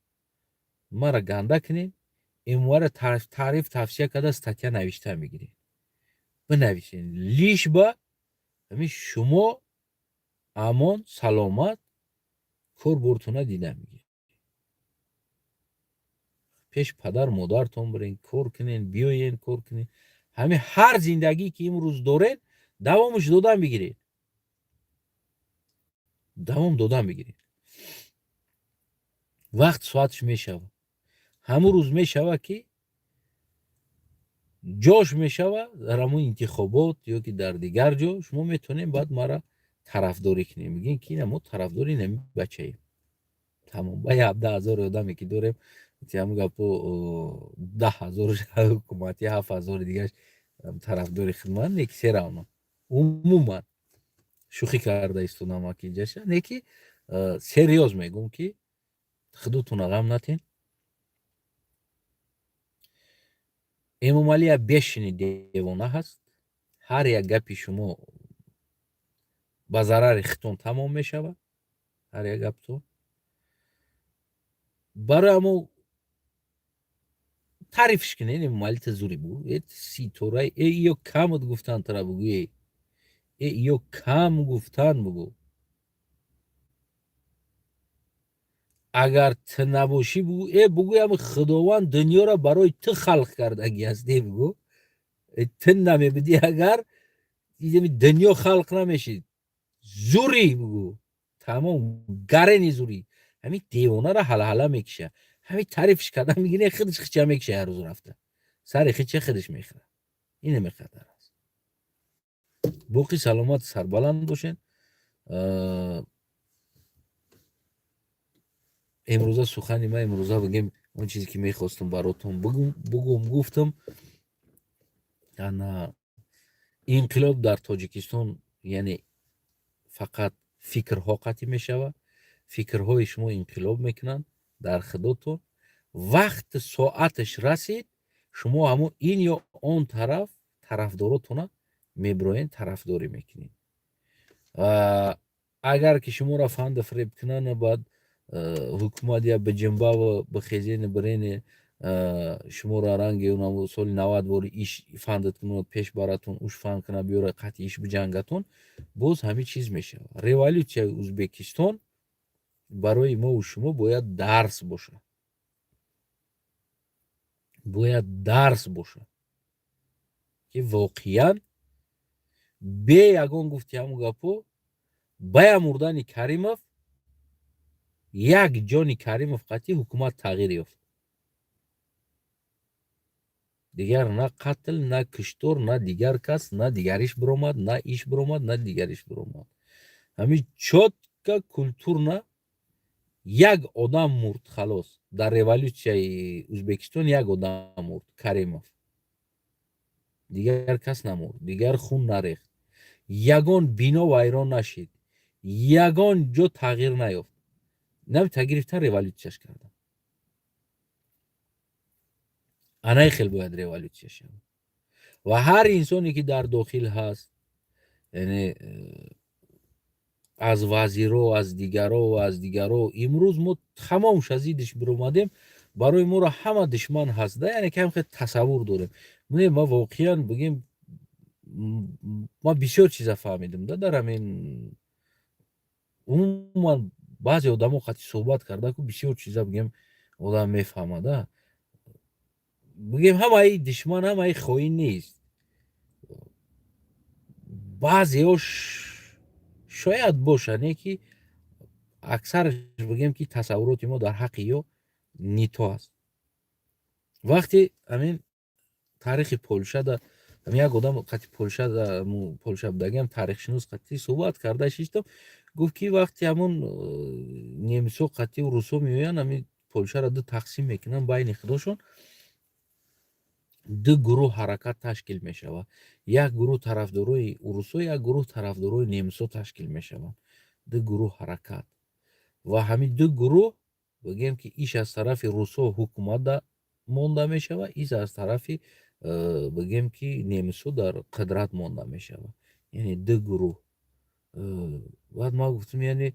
مرا گنده کنین اموار تعریف توصیه کده ستاتیا نوشته میگیرین بنویسین لیش با همین شما امان سلامت کور برتونه دیده میگیرین. پیش پدر مادرتون برین کار کنین بیاین کار کنین. همین هر زندگی که امروز دارین دوامش دادن بگیرین. دوام دادن بگیرین. وقت ساعتش میشوه همون روز میشوه که جاش میشوه در همون انتخابات یا که در دیگر جا شما میتونین بعد مرا طرفداری کنین میگین که نه ما طرفداری نمی بچه ایم تمام با 17,000 آدمی که داریم همون گپو 10,000 حکومتی 7,000 دیگه طرفداری خدمت نیکی سر اونا عموما شوخی کرده ایستونم اکی اینجاشه نیکی سریوز میگم که خودتون غم نتین. امومالی بشینی دیوانه هست هر یک گپی شما با ضرر خودتون تمام میشود. هر یک گپتون برای همو تعریفش کنین امومالی تزوری بو ایت سی طوره ایو کمت گفتن ترا بگوی ایو کم گفتن بگو اگر ت نباشی بگو بگوی هم خداوند دنیا را برای تو خلق کردگی هستی بگو ت نمیبدی اگر دنیا خلق نمیشید زوری بگو تمام گرنی زوری همین دیوانه را حل میکشه همین تعریفش کردن میگینه خودش خچه میکشه هر روز رفته سر خچه خودش میخره اینه میخدر است. باقی سلامت سربلند باشین. امروزه سخنی ما امروزه بگیم اون چیزی که میخواستم براتون بگم گفتم انا انقلاب در تاجیکستان یعنی فقط فکرها قطعی میشود. فکرهای شما انقلاب میکنن در خودتون وقت ساعتش رسید شما همون این یا اون طرف طرفداراتون میبروین طرفداری میکنین. اگر که شما را فند فریب کنن بعد حکومت یا به جنبه و به خیزین برین شما را رنگ اونم سال 90 باری ایش فندت کنه پیش براتون اوش فند کنه بیاره قطعی ایش بجنگتون باز همین چیز میشه. ریولیوسیون ازبکستان برای ما و شما باید درس باشه. باید درس باشه که واقعا به یگان گفتی همون گپو به مردن کریمов یک جانی کریمов قطعی حکومت تغییر یافت دیگر نه قتل نه کشتار نه دیگر کس نه دیگریش برآمد نه ایش برآمد نه دیگریش برآمد همین چوتکا کلتور نه یک آدم مرد خلاص در ریولیوسیون ازبکستان یک آدم مرد کریمов دیگر کس نمرد دیگر خون نریخت یگان بینا ویران نشید یگان جا تغییر نیافت نمی تگرفتن ریولیوسیونش کردن انای خیلی باید ریولیوسیون و هر انسانی که در داخل هست یعنی از وزیرا از دیگرا امروز ما تمام شزیدش بر اومدیم барои моро ҳама душман ҳаст да, яъне кам хеле тасаввур дорем. Ма воқеан бигем ма бисёр чиза фаҳмидем да дар ҳамин умуман баъзе одамо қати суҳбат карда ку бисёр чиза бигем одам мефаҳмад да. Бигем ҳамаи душман ҳамаи хоин нест. баъзеҳо шояд бошанд, не ки аксараш бигем ки тасаввуроти мо дар ҳаққи ё не то аст. вақте ҳамин таърихи Полша да як одам қати Полша будагиам таърихшинос қати суҳбат карда шиштам, гуфт ки вақте ҳамон немисо қатию русо меоянд ҳамин Полшаро ду тақсим мекунанд, байни худошон ду гурӯҳ ҳаракат ташкил мешавад. Як гурӯҳ тарафдорои урусо, як гурӯҳ тарафдорои немисо ташкил мешаванд. Ду гурӯҳ ҳаракат ва ҳамин ду гурӯҳ бигем ки иш аз тарафи русо ҳукуматда монда мешавад, иш аз тарафи бигем ки немисо дар қудрат монда мешавад. Яъне ду гурӯҳ. баъд ман гуфтам яъне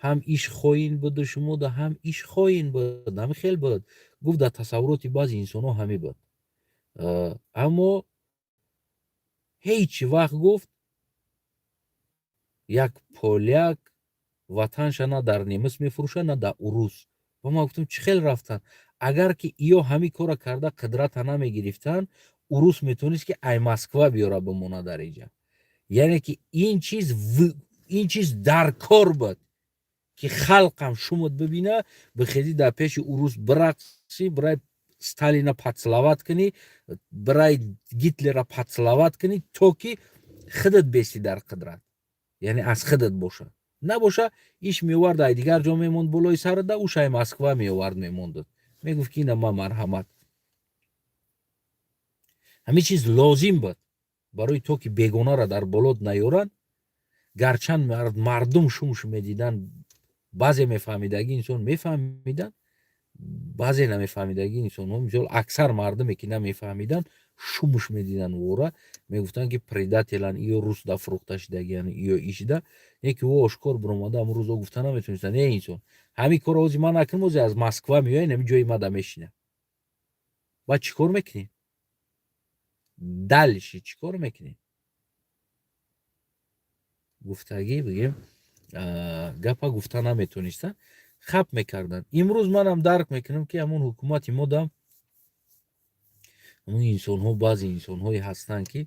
ҳам иш хоин буду шумода, ҳам иш хоин буд, ҳами хел буд. гуфт дар тасаввуроти баъзе инсонҳо ҳамин буд. аммо ҳеҷ вақт гуфт як поляк ватанша на дар немис мефурӯшад, на дар урус. ва ман гуфтам чӣ хел рафтанд? агар ки иё ҳамин кора карда қудрата намегирифтанд, урус метавонист ки ай Москва биёра бимона дар инҷа. яъне ки ин чиз дар кор буд ки халқам шумод бибина, бихезӣ дар пеши урус бирақсӣ, бирай Сталина пацлават кунӣ, бирай Гитлера пацлават кунӣ, то ки худат бесӣ дар қудрат. яъне аз худат боша. набоша иш меовард ай дигар ҷо мемонд болои сарда, уш ай Москва меовард мемондад. мегуфт ки ина ма марҳамат. ҳамин чиз лозим буд барои то ки бегонаро дар болот наёранд. гарчанд мардум шумш медиданд, баъзе мефаҳмидаги инсон мефаҳмиданд, баъзе намефаҳмидаги инсонҳо, мисол аксар мардуме ки намефаҳмиданд, шумш медиданд вора, мегуфтанд ки предателанд, иё русда фурӯхта шудагиянд, иё ишда. не ки ӯ ошкор биромада ҳамун рӯзо гуфта наметавонистанд, не инсон ҳамин кора ҳози ман накун, ҳози аз Москва меояй, ҳамин ҷои мада мешинад. баъд чӣ кор мекунӣ? дальше чӣ кор мекунӣ? гуфтагӣ бигем гапа гуфта наметонистанд, хаб мекарданд. имрӯз манам дарк мекунам ки ҳамон ҳукумати модам ҳамон инсонҳо, баъзе инсонҳое ҳастанд ки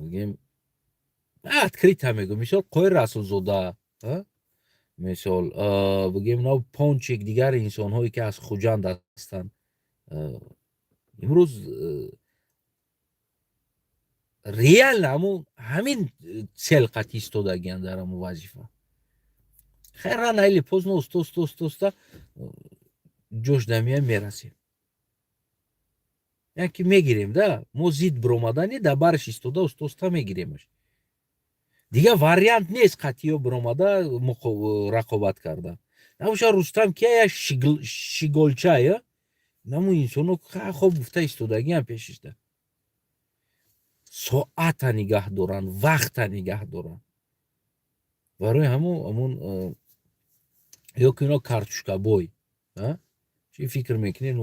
бигем открита мегӯям, мисол Қоир Расулзода, мисол бигем нав пончек дигар инсонҳое ки аз Хуҷанд ҳастанд, имрӯз реально ҳамин цел қати истодагиянд дар ҳамон вазифа. хайр ран айли позно оста ҷош дамиям мерасем. як ки мегирем да, мо зид биромадани дар бараш истода оста мегиремаш. дигар вариант нест қатиё биромада рақобат кардан. набоша Рустам кия шиголча ё намун инсонҳо хоб гуфта истодагиам пешишда. соата нигаҳ доранд, вақта нигаҳ доранд. барои ҳамон ё ки ино картушкабой чӣ фикр мекунед?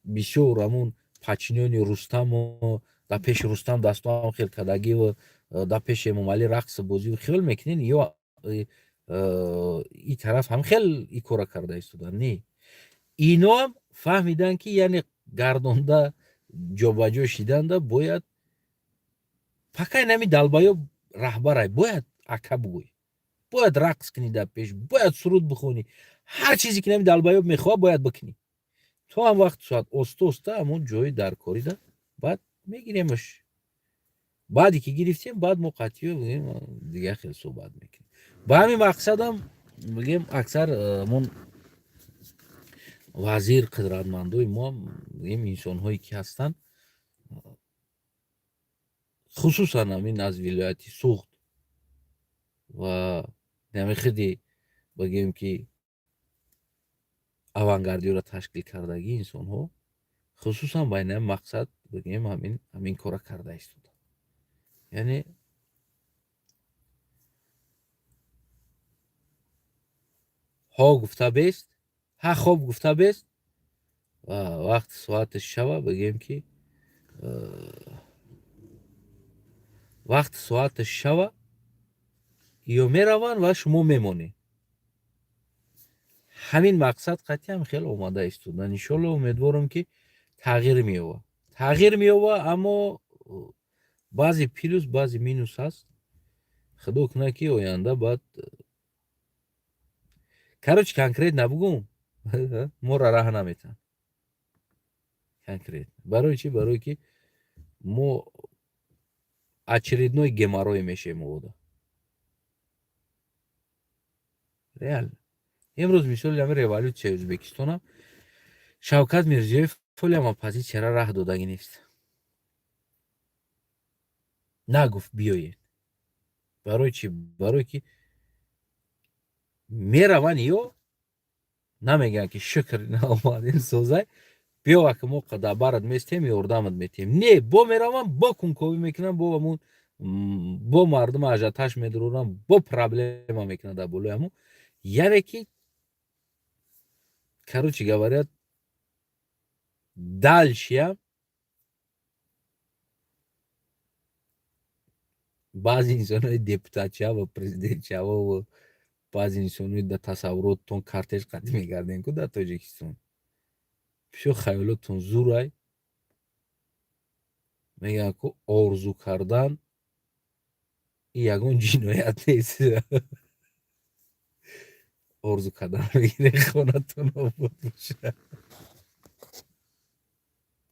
бисёр ҳамон Пачинёни Рустаму дар пеши Рустам дастуам хел кардагиву дар пеши Эмомалӣ рақсу бозиву хел мекунед, ё и тараф ҳам хел и кора карда истоданд. не иноам фаҳмиданд ки яъне гардонда ҷобаҷо шиданда бояд пакай нами далбаё раҳбарай бояд ака бугӯй, бояд рақс кунӣ дар пеш, бояд суруд бихонӣ, ҳар чизе ки нами далбаё мехоҳад бояд бикунӣ. то ҳам вақт шояд оста ҳамон ҷои даркорида баъд мегиремаш. баъде ки гирифтем, баъд мо қатиё бигем дигар хел суҳбат мекунем. ба ҳамин мақсадам бигем аксар ҳамон вазир қудратмандои мо бигем инсонҳое ки ҳастанд, хусусан ҳамин аз вилояти Суғд ва ҳамин хеле бигем ки авангардиёро ташкил кардаги инсонҳо, хусусан байни ҳамин мақсад бигем ҳамин кора карда истоданд. яъне ҳо гуфта бест, ҳа хоб гуфта бест вақти соати шава бигем ки вақти соати шава ё мераванд ва шумо мемонед. ҳамин мақсад қатъиан хеле омода истодан. Иншолло умедворам ки тағйир меёбад. Тағйир меёбад, аммо баъзе плюс баъзе минус ҳаст. Худо кунад ки оянда баъд короче конкрет набигум моро раҳ наметиҳанд. Конкрет барои чӣ? Барое ки мо очередной геморрой мешавем мубода. Реально. Имрӯз мисоли ҳамин революсияи Ӯзбекистонам Шавкат Мирзиёев фолиам оппозитсияро раҳ додагӣ нест. Нагуфт биёед. Барои чӣ? Барое ки мераванд ё намегӯянд ки шукр омадем созай, биёва ки мо да барат местем, ёрдамат метиҳем. Не, бо мераванд, бо кунковӣ мекунанд, бо ҳамун бо мардум ажиотаж медуронанд, бо проблема мекунанд дар болои ҳамун. Яъне ки короче говорят, дальшиам баъзе инсонои депутатчиҳа ва президентчиҳаво ва баъзе инсонои дар тасаввуротатон кортеж қатъӣ мегардем ку дар Тоҷикистон. Пишо хаёлотон зурай. Мегӯянд ку орзу кардан ин ягон ҷиноят нест. Орзу кардан мегиред хонатон обод бошад.